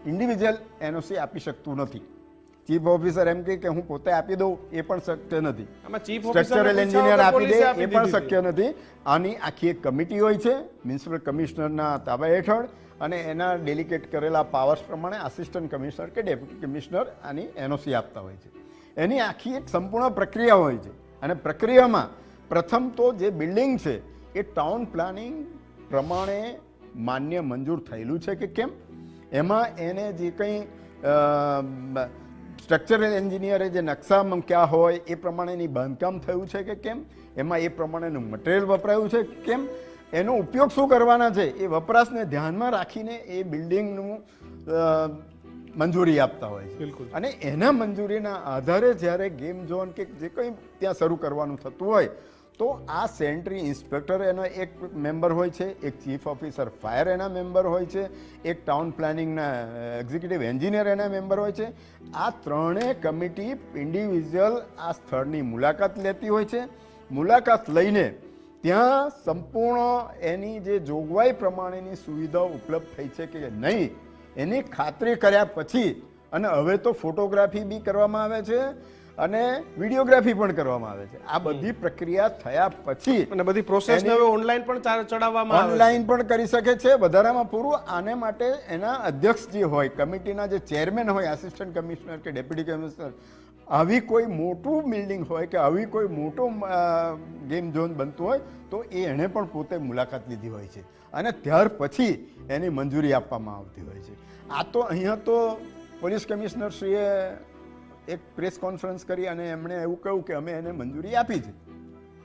ઇન્ડિવિજ્યુઅલ એનઓસી આપી શકતું નથી. ચીફ ઓફિસર એમ કહે કે હું પોતે આપી દઉં એ પણ શક્ય નથી. આમાં ચીફ ઓફિસરને સ્ટ્રક્ચરલ પૂછ્યા એન્જિનિયર વગર આપી દે પોલીસે એ આપી પણ દીધી શક્ય નથી. આની આખી એક કમિટી હોય છે મ્યુનિસિપલ કમિશનરના તાબા હેઠળ, અને એના ડેલિકેટ કરેલા પાવર્સ પ્રમાણે આસિસ્ટન્ટ કમિશનર કે ડેપ્યુટી કમિશનર આની એનઓસી આપતા હોય છે. એની આખી એક સંપૂર્ણ પ્રક્રિયા હોય છે, અને પ્રક્રિયામાં પ્રથમ તો જે બિલ્ડિંગ છે એ ટાઉન પ્લાનિંગ પ્રમાણે માન્ય મંજૂર થયેલું છે કે કેમ, એમાં એને જે કંઈ સ્ટ્રક્ચરલ એન્જિનિયરે જે નકશા મૂક્યા હોય એ પ્રમાણેની બાંધકામ થયું છે કે કેમ, એમાં એ પ્રમાણેનું મટીરિયલ વપરાયું છે કેમ, એનો ઉપયોગ શું કરવાના છે એ વપરાશને ધ્યાનમાં રાખીને એ બિલ્ડિંગનું મંજૂરી આપતા હોય છે. બિલકુલ. અને એના મંજૂરીના આધારે જ્યારે ગેમ ઝોન કે જે કંઈ ત્યાં શરૂ કરવાનું થતું હોય તો આ સેન્ટ્રી ઇન્સ્પેક્ટર એનો એક મેમ્બર હોય છે, એક ચીફ ઓફિસર ફાયર એના મેમ્બર હોય છે, એક ટાઉન પ્લાનિંગના એક્ઝિક્યુટિવ એન્જિનિયર એના મેમ્બર હોય છે. આ ત્રણેય કમિટી ઇન્ડિવિજ્યુઅલ આ સ્થળની મુલાકાત લેતી હોય છે. મુલાકાત લઈને ત્યાં સંપૂર્ણ એની જે જોગવાઈ પ્રમાણેની સુવિધાઓ ઉપલબ્ધ થઈ છે કે નહીં એની ખાતરી કર્યા પછી, અને હવે તો ફોટોગ્રાફી બી કરવામાં આવે છે અને વિડીયોગ્રાફી પણ કરવામાં આવે છે. આ બધી પ્રક્રિયા થયા પછી અને બધી પ્રોસેસ હવે ઓનલાઈન પણ ચડાવવામાં આવે છે. ઓનલાઈન પણ કરી શકે છે. વધારામાં પૂરું આને માટે એના અધ્યક્ષ જે હોય, કમિટીના જે ચેરમેન હોય, આસિસ્ટન્ટ કમિશનર કે ડેપ્યુટી કમિશનર, આવી કોઈ મોટું બિલ્ડિંગ હોય કે આવી કોઈ મોટું ગેમ ઝોન બનતું હોય તો એ એણે પણ પોતે મુલાકાત લીધી હોય છે, અને ત્યાર પછી એની મંજૂરી આપવામાં આવતી હોય છે. આ તો અહીંયા તો પોલીસ કમિશનરશ્રીએ એક પ્રેસ કોન્ફરન્સ કરી અને એમણે એવું કહ્યું કે અમે એને મંજૂરી આપી છે.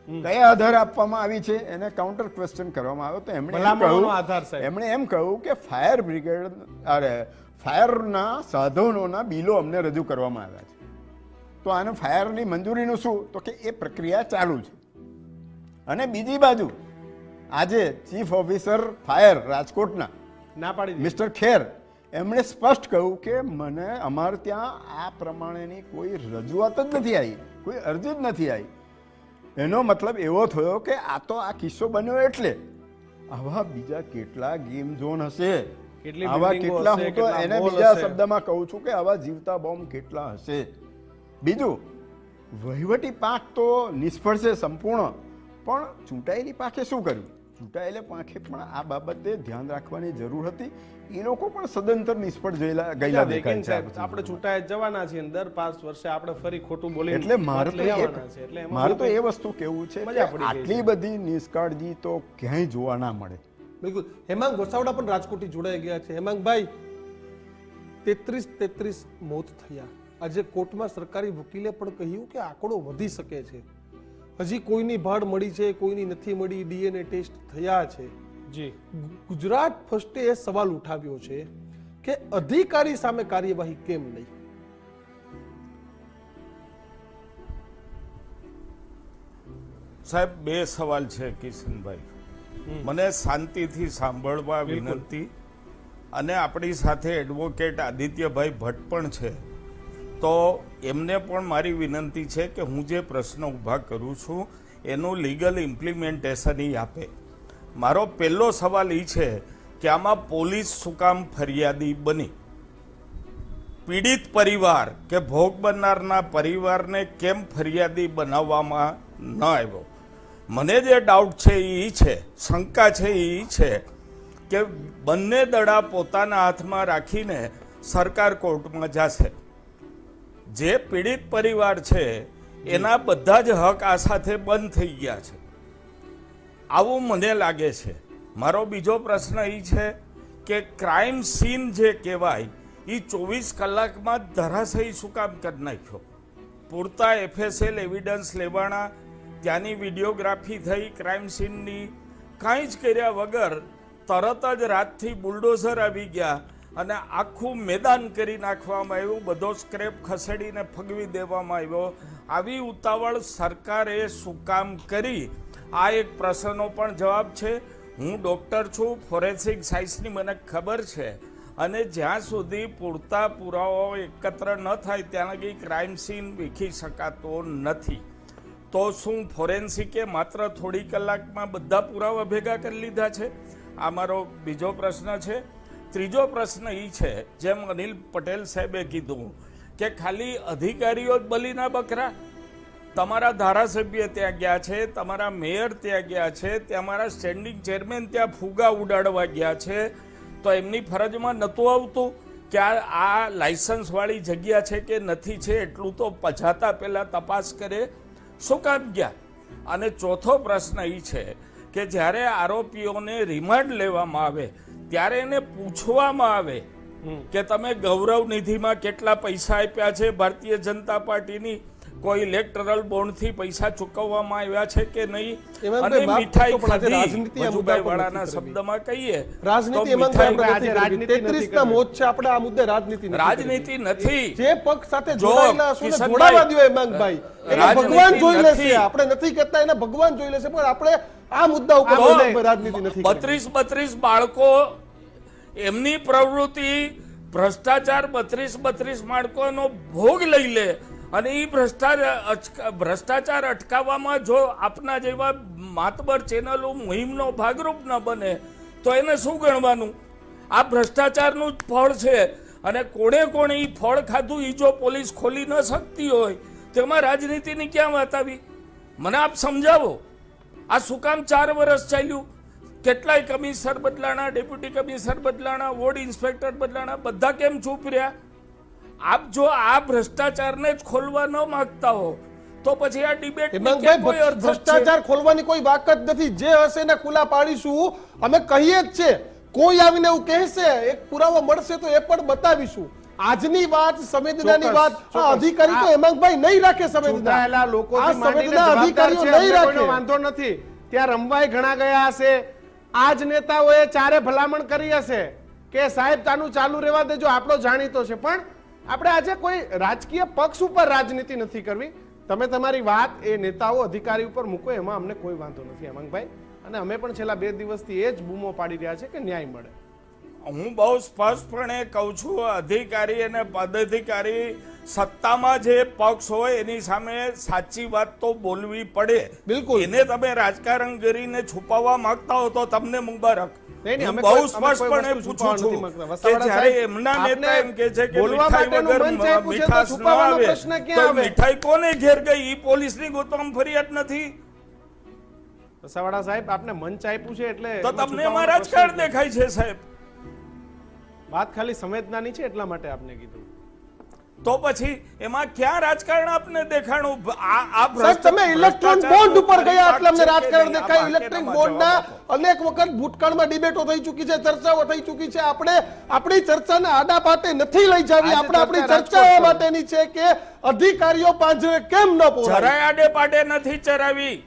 કયા આધારે આપવામાં આવી છે એને કાઉન્ટર ક્વેશ્ચન કરવામાં આવ્યો તો એમણે એમ ભલામણોનો કહ્યું- આધાર, સાહેબ. એમણે એમ કહ્યું કે ફાયર બ્રિગેડ ફાયરના સાધનોના બિલો અમને રજૂ કરવામાં આવ્યા છે. તો આને ફાયરની મંજૂરીનું શું, તો કે એ પ્રક્રિયા ચાલુ છે. અને બીજી બાજુ આજે ચીફ ઓફિસર ફાયર રાજકોટના ના પાડી દીધી. મિસ્ટર ખેર એમણે સ્પષ્ટ કહ્યું કે મને અમારે ત્યાં આ પ્રમાણેની કોઈ રજૂઆત જ નથી આવી, કોઈ અરજી જ નથી આવી. એનો મતલબ એવો થયો કે આ તો આ કિસ્સો બન્યો એટલે આવા બીજા કેટલા ગેમ ઝોન હશે, કેટલી આવા બિલ્ડિંગો કેટલા, હશે, હું તો કેટલા એને મોલ બીજા હશે. શબ્દમાં કહું છું કે આવા જીવતા બોમ્બ કેટલા હશે. બીજું, વહીવટી પાંખ તો નિષ્ફળ છે સંપૂર્ણ, પણ ચૂંટાયેલી પાંખે શું કર્યું? ચૂંટાયેલા પાંખે પણ આ બાબતે ધ્યાન રાખવાની જરૂર હતી. એ લોકો પણ સદંતર નિષ્ફળ ગયેલા દેખાય વેકિંગ છે. સાહેબ, આપણે ચૂંટાઈ જ જવાના છીએ અને દર 5 વર્ષે આપણે ફરી ખોટું બોલીને એટલે મારે મત તો લઈ એ- આવવાના છે. એટલે એમાં મારે તો બહુ એ વસ્તુ કેવું છે મજા કે પડી ગઈ આટલી છે. બધી નિષ્કાળજી તો ક્યાંય જોવા ના મળે. બિલકુલ. હેમાંગ વસાવડા પણ રાજકોટથી જોડાઈ ગયા છે. હેમાંગભાઈ, 33 મોત થયા. આજે કોર્ટમાં સરકારી વકીલે પણ કહ્યું કે આંકડો વધી શકે છે. હજી કોઈની ભાડ મળી છે, કોઈની નથી મળી, DNA ટેસ્ટ થયા છે. જી ગુજરાત ફર્સ્ટે એ સવાલ ઉઠાવ્યો છે કે અધિકારી સામે કાર્યવાહી કેમ નહીં? સાહેબ, બે સવાલ છે કિશનભાઈ. મને શાંતિથી સાંભળવા વિનંતી. અને આપણી સાથે એડવોકેટ આદિત્યભાઈ ભટ્ટ પણ છે, તો એમને પણ મારી વિનંતી છે કે હું જે પ્રશ્ન ઊભા કરું છું એનું લીગલ ઇમ્પ્લિમેન્ટેશન ઈ આપે. મારો પહેલો સવાલ એ છે કે આમાં પોલીસ શું કામ ફરિયાદી બની? પીડિત પરિવાર કે ભોગ બનનારના પરિવારને કેમ ફરિયાદી બનાવવામાં ન આવ્યો? મને જે ડાઉટ છે એ છે, શંકા છે એ છે કે બંને દડા પોતાના હાથમાં રાખીને સરકાર કોર્ટમાં જશે. જે પીડિત પરિવાર છે એના બધા જ હક આ સાથે બંધ થઈ ગયા છે, આવું મને લાગે છે. મારો બીજો પ્રશ્ન એ છે કે ક્રાઇમ સીન જે કહેવાય એ 24 કલાકમાં ધરાશયી શું કામ કરી નાખ્યો? પૂરતા FSL એવિડન્સ લેવાના, ત્યાંની વિડીયોગ્રાફી થઈ ક્રાઇમ સીનની, કાંઈ જ કર્યા વગર તરત જ રાતથી બુલડોઝર આવી ગયા અને આખું મેદાન કરી નાખવામાં આવ્યું, બધો સ્ક્રેપ ખસેડીને ફગવી દેવામાં આવ્યો. આવી ઉતાવળ સરકારે શું કામ કરી? આ એક પ્રશ્નનો પણ જવાબ છે. હું ડૉક્ટર છું, ફોરેન્સિક સાયન્સની મને ખબર છે, અને જ્યાં સુધી પૂરતા પુરાવાઓ એકત્ર ન થાય ત્યાં લગી ક્રાઇમ સીન વીખી શકાતો નથી. તો શું ફોરેન્સિકે માત્ર થોડી કલાકમાં બધા પુરાવા ભેગા કરી લીધા છે? આ મારો બીજો પ્રશ્ન છે. ત્રીજો પ્રશ્ન એ છે, જેમ અનિલ પટેલ સાહેબે કીધું કે ખાલી અધિકારીઓ જ બલીના બકરા. તમારા ધારાસભ્ય ત્યાં ગયા છે, તમારા મેયર ત્યાં ગયા છે, તમારા સ્ટેન્ડિંગ ચેરમેન ત્યાં ફુગા ઉડાડવા ગયા છે, તો એમની ફરજમાં નહોતું આવતું કે આ લાયસન્સવાળી જગ્યા છે કે નથી છે એટલું તો પછાતા પહેલાં તપાસ કરે? શું કામ ગયા? અને ચોથો પ્રશ્ન એ છે કે જ્યારે આરોપીઓને રિમાન્ડ લેવામાં આવે ત્યારે એને પૂછવામાં આવે કે તમે ગૌરવ નિધિમાં કેટલા પૈસા આપ્યા છે, ભારતીય જનતા પાર્ટીની કોઈ ઇલેક્ટરલ બોન્ડથી પૈસા ચૂકવવામાં આવ્યા છે કે નહીં, અને મીઠાઈ ખાધી, વજુભાઈ વાળાના શબ્દમાં કહીએ રાજનીતિ તો હેમાંગભાઈ મીઠાઈ આપણે નથી કરવી. 33 ના મોત છે, આપણે આ મુદ્દે રાજનીતિ નથી રાજનીતિ કરવી. નથી. જે પક્ષ સાથે જો જોડાયેલા હશો ને કિશનભાઈ, જોડાવા દ્યો હેમાંગભાઈ. એને રાજનીતિ ભગવાન જોઈ લેશે. નથી. આપણે નથી કરતા, એને ભગવાન જોઈ લેશે, પણ આપણે આ મુદ્દા ઉપર તો હેમાંગભાઈ રાજનીતિ નથી કરવી. 32 બાળકો, એમની પ્રવૃત્તિ ભ્રષ્ટાચાર, 32 બાળકોનો ભોગ લઈ લે અને એ ભ્રષ્ટાચાર અટકાવવામાં જો આપના જેવા માતબર ચેનલો મુહિમનો ભાગરૂપ ન બને તો એને શું ગણવાનું? આ ભ્રષ્ટાચારનું જ ફળ છે, અને કોણે એ ફળ ખાધું એ જો પોલીસ ખોલી ન શકતી હોય તો એમાં રાજનીતિની ક્યાં વાત આવી? મને આપ સમજાવો. આ શું કામ 4 વર્ષ ચાલ્યું? કેટલાય કમિશનર બદલાણા, ડેપ્યુટી કમિશનર બદલાણા, વોર્ડ ઇન્સ્પેક્ટર બદલાણા, બધા કેમ ચૂપ રહ્યા? આપ જો આ ભ્રષ્ટાચારને જ ખોલવા ન માંગતા હો તો પછી આ ડિબેટ હેમાંગભાઈ, ભ્રષ્ટાચાર ખોલવાની કોઈ વાત જ નથી. જે હશે એને ખુલ્લા પાડીશું. અમે કહીએ જ છે, કોઈ આવીને એવું કહેશે, એક પુરાવો મળશે તો એ પણ બતાવીશું. આજની વાત, સંવેદનાની વાત, આ અધિકારી તો હેમાંગભાઈ નહીં રાખે. ચૂંટાયેલા લોકોથી આ માંડીને સંવેદના જવાબદાર અધિકારીઓ છે, નહીં અમને કોઈનો રાખે. વાંધો નથી. ત્યાં રમવાય ઘણા ગયા હશે. આ જ નેતાઓએ ચારે ભલામણ કરી હશે કે સાહેબ તાનું ચાલુ રહેવા દેજો, આપણો જાણીતો છે. પણ આપણે આજે કોઈ રાજકીય પક્ષ ઉપર રાજનીતિ નથી કરવી. તમે તમારી વાત એ નેતાઓ, અધિકારી ઉપર મૂકો, એમાં અમને કોઈ વાંધો નથી હેમાંગભાઈ. અને અમે પણ છેલ્લા 2 દિવસથી એ જ બૂમો પાડી રહ્યા છે કે ન્યાય મળે. હું બહુ સ્પષ્ટપણે કહું છું, અધિકારી અને પદાધિકારી સત્તામાં જે પક્ષ હોય એની સામે સાચી વાત તો બોલવી પડે. બિલકુલ. એને તમે રાજકારણ કરીને છુપાવવા માંગતા હો તો તમને મુબારક. નહીં, અમે હું બહુ કોઈ સ્પષ્ટપણે વસ્તુ પૂછું છુપાવવા નથી છું માંગતા. કે વસાવડા જ્યારે સાહેબ, એમના આપને નેતા એમ કે છે કે બોલવા મીઠાઈ માટેનું વગર મન છે, પૂછે તો મીઠાશ ન છુપાવવાનો આવે, પ્રશ્ન ક્યાં તો આવે? મીઠાઈ કોને ઘેર ગઈ? ઈ પોલીસની ગોતવામાં ફરિયાદ નથી. વસાવાડા સાહેબ આપને મંચ આપ્યું છે એટલે તો એમાં તમને છુપાવવાનો એમાં પ્રશ્ન રાજકારણ જ નથી. દેખાય છે સાહેબ. વાત ખાલી સંવેદનાની છે એટલા માટે આપને કીધું. તો પછી એમાં ક્યાં રાજકારણ આપને દેખાણું? સાહેબ તમે ઇલેક્ટ્રોન બોન્ડ ઉપર ગયા એટલે અમને રાજકારણ દેખાય. ઇલેક્ટ્રિક બોન્ડના અનેક વખત ભૂતકાળમાં ડિબેટો થઈ ચૂકી છે, ચર્ચાઓ થઈ ચૂકી છે. આપણે આપણી ચર્ચાને આડા પાટે નથી લઈ જાવી. આજે આપણે આપણી ચર્ચા ચર્ચા એ રાજકોટ માટેની છે કે અધિકારીઓ પાંજરે કેમ ન પહોંચાય. જરાય આડે પાડે નથી ચરાવી,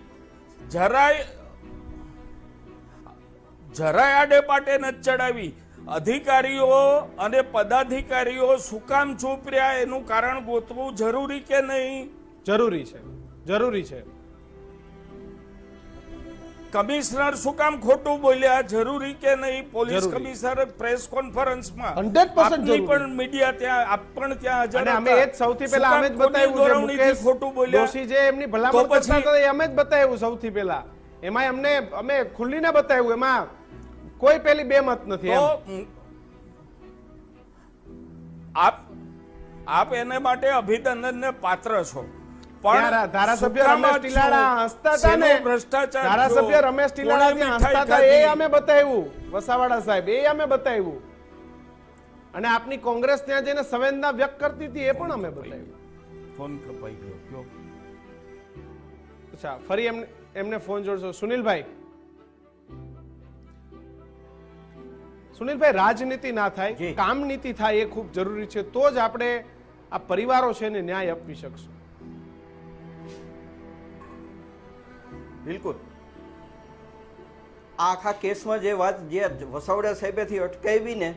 જરાય આડે પાટે નથી ચડાવી. અધિકારીઓ અને પદાધિકારીઓ શું કામ ચૂપ રહ્યા એનું કારણ ગોતવું જરૂરી કે નહીં? જરૂરી છે, જરૂરી છે. કમિશનર શું કામ ખોટું બોલ્યા જરૂરી કે નહીં? પોલીસ જરૂરી. કમિશનર પ્રેસ કોન્ફરન્સમાં 100% આપની જરૂરી. પણ મીડિયા ત્યાં આપ પણ ત્યાં હાજર અને અમે હતા. એ જ સૌથી શું પહેલા કામ અમે જ કોની બતાવ્યું છે. દોરવણીથી મુકેશ ખોટું બોલ્યા? દોશી જે એમની ભલામણ તો પછી- કરતા હતા એ અમે જ બતાવ્યું સૌથી પહેલા. એમાં અમે ખુલ્લીને બતાવ્યું. એમાં કોઈ પેલી બે મત નથી એમ. તો આપ એને માટે અભિનંદનને પાત્ર છો. ત્યાં ધારાસભ્ય શું કામ રમેશ આ ટીલાડા છું? હસતા હતા ને, શેનો ભ્રષ્ટાચાર ધારાસભ્ય થયો? રમેશ ટીલાડા કોણે ત્યાં મીઠાઈ હસતા હતા એ ખાધી? અમે બતાવ્યું. વસાવાડા સાહેબ એ અમે બતાવ્યું. અને આપની કોંગ્રેસ ત્યાં જઈને સંવેદના વ્યક્ત કરતી હતી એ પણ અમે બતાવ્યું. ફોન કપાઈ ગયો. કયો? અચ્છા, ફરી એમને ફોન જોડશો. સુનિલભાઈ, રાજનીતિ ના થાય, જી. કામ નીતિ થાય એ ખૂબ જરૂરી છે. તો જ આપણે આ પરિવારો છે ને ન્યાય આપવી શકશું. બિલકુલ. આ આખા કેસમાં જે વાત જે વસાવડા સાહેબેથી અટકાવી ને,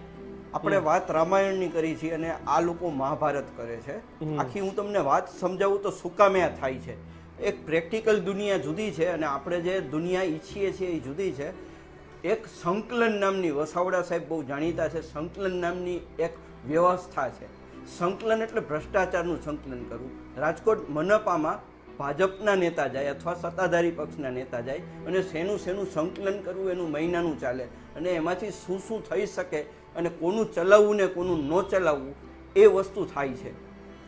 આપણે વાત રામાયણની કરી છે અને આ લોકો મહાભારત કરે છે. આખી હું તમને વાત સમજાવું તો શું કામ આ થાય છે. એક પ્રેક્ટિકલ દુનિયા જુદી છે અને આપણે જે દુનિયા ઈચ્છીએ છીએ એ જુદી છે. એક સંકલન નામની, વસાવડા સાહેબ બહુ જાણીતા છે, સંકલન નામની એક વ્યવસ્થા છે. સંકલન એટલે ભ્રષ્ટાચારનું સંકલન કરવું. રાજકોટ મનપામાં ભાજપના નેતા જાય અથવા સત્તાધારી પક્ષના નેતા જાય અને શેનું સંકલન કરવું એનું મહિનાનું ચાલે અને એમાંથી શું શું થઈ શકે અને કોનું ચલાવવું ને કોનું ન ચલાવવું એ વસ્તુ થાય છે.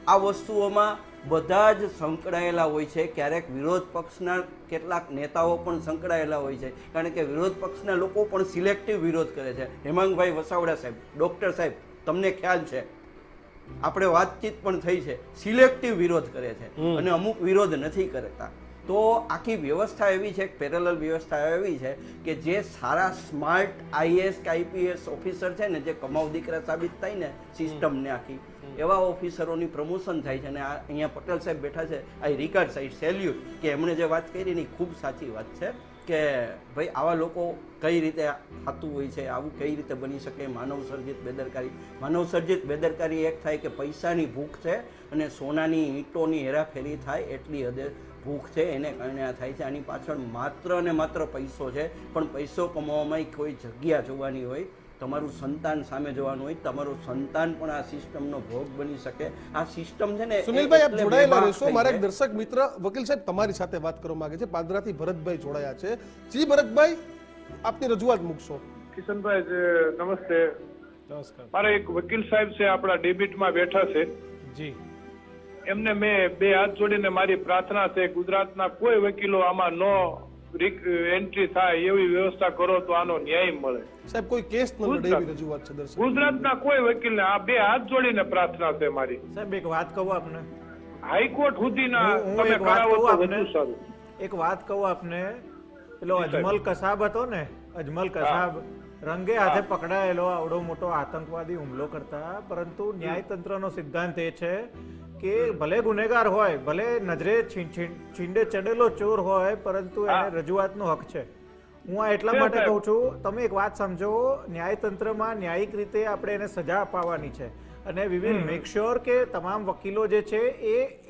આ વસ્તુઓમાં બધા જ સંકળાયેલા હોય છે. ક્યારેક વિરોધ પક્ષના કેટલાક નેતાઓ પણ સંકળાયેલા હોય છે, કારણ કે વિરોધ પક્ષના લોકો પણ સિલેક્ટિવ વિરોધ કરે છે. હેમાંગભાઈ વસાવડા સાહેબ, ડોક્ટર સાહેબ, તમને ખ્યાલ છે, આપણે વાતચીત પણ થઈ છે, સિલેક્ટિવ વિરોધ કરે છે અને અમુક વિરોધ નથી કરતા. તો આખી વ્યવસ્થા એવી છે, પેરેલલ વ્યવસ્થા એવી છે કે જે સારા સ્માર્ટ આઈએએસ કે આઈપીએસ ઓફિસર છે ને, જે કમાવ દીકરા સાબિત થાય ને સિસ્ટમને આખી, એવા ઓફિસરોની પ્રમોશન થાય છે. અને આ અહીંયા પટેલ સાહેબ બેઠા છે, આઈ રિગાર્ડ સાહેબ, સેલ્યુટ કે એમણે જે વાત કરી ને ખૂબ સાચી વાત છે કે ભાઈ આવા લોકો કઈ રીતે થતું હોય છે, આવું કઈ રીતે બની શકે. માનવ સર્જિત બેદરકારી એક થાય કે પૈસાની ભૂખ છે અને સોનાની ઈંટોની હેરાફેરી થાય એટલી હદે ભૂખ છે, એને કારણે આ થાય છે. આની પાછળ માત્ર ને માત્ર પૈસો છે, પણ પૈસો કમાવામાં કોઈ જગ્યા જોવાની હોય, તમારું સંતાન સામે જોવાનું હોય. તમારું સંતાન પણ આ સિસ્ટમનો ભોગ બની શકે. આ સિસ્ટમ છે ને. સુનિલભાઈ આપ એટલે જોડાયેલા બેબાક રહેશો. થઈ મારા એક છે. દર્શક મિત્ર વકીલ સાહેબ તમારી સાથે વાત કરવા માંગે છે. પાદરાથી ભરતભાઈ જોડાયા છે. જી ભરતભાઈ, આપની રજૂઆત મૂકશો. કિશનભાઈ નમસ્તે. નમસ્કાર. મારા એક વકીલ સાહેબ છે, આપણા ડેબિટમાં બેઠા છે. જી. એમને મેં બે હાથ જોડીને મારી પ્રાર્થના છે, ગુજરાતના કોઈ વકીલો આમાં નો એન્ટ્રી થાય એવી વ્યવસ્થા કરો તો આનો ન્યાય મળે. સાહેબ કોઈ કેસ ન લડે એવી રજૂઆત છે દર્શક. ગુજરાતના કોઈ વકીલને આ બે હાથ જોડીને પ્રાર્થના છે મારી. સાહેબ એક વાત કહું આપને, હાઈકોર્ટ સુધીના હું તમે એક વાત કરાવો કહું તો આપને. વધુ સારું. એક વાત કહું આપને, પેલો અજમલ કસાબ હતો ને, અજમલ કસાબ રંગે હાથે પકડાયેલો આવડો મોટો આતંકવાદી હુમલો કરતા, પરંતુ ન્યાયતંત્રનો સિદ્ધાંત એ છે કે ભલે ગુનેગાર હોય, ભલે નજરે છીંડે ચડેલો ચોર હોય, પરંતુ એને રજૂઆતનો હક છે. હું આ એટલા માટે કહું છું, તમે એક વાત સમજો, ન્યાયતંત્રમાં ન્યાયિક રીતે આપણે એને સજા અપાવવાની છે અને વી વિલ મેક શ્યોર કે તમામ વકીલો જે છે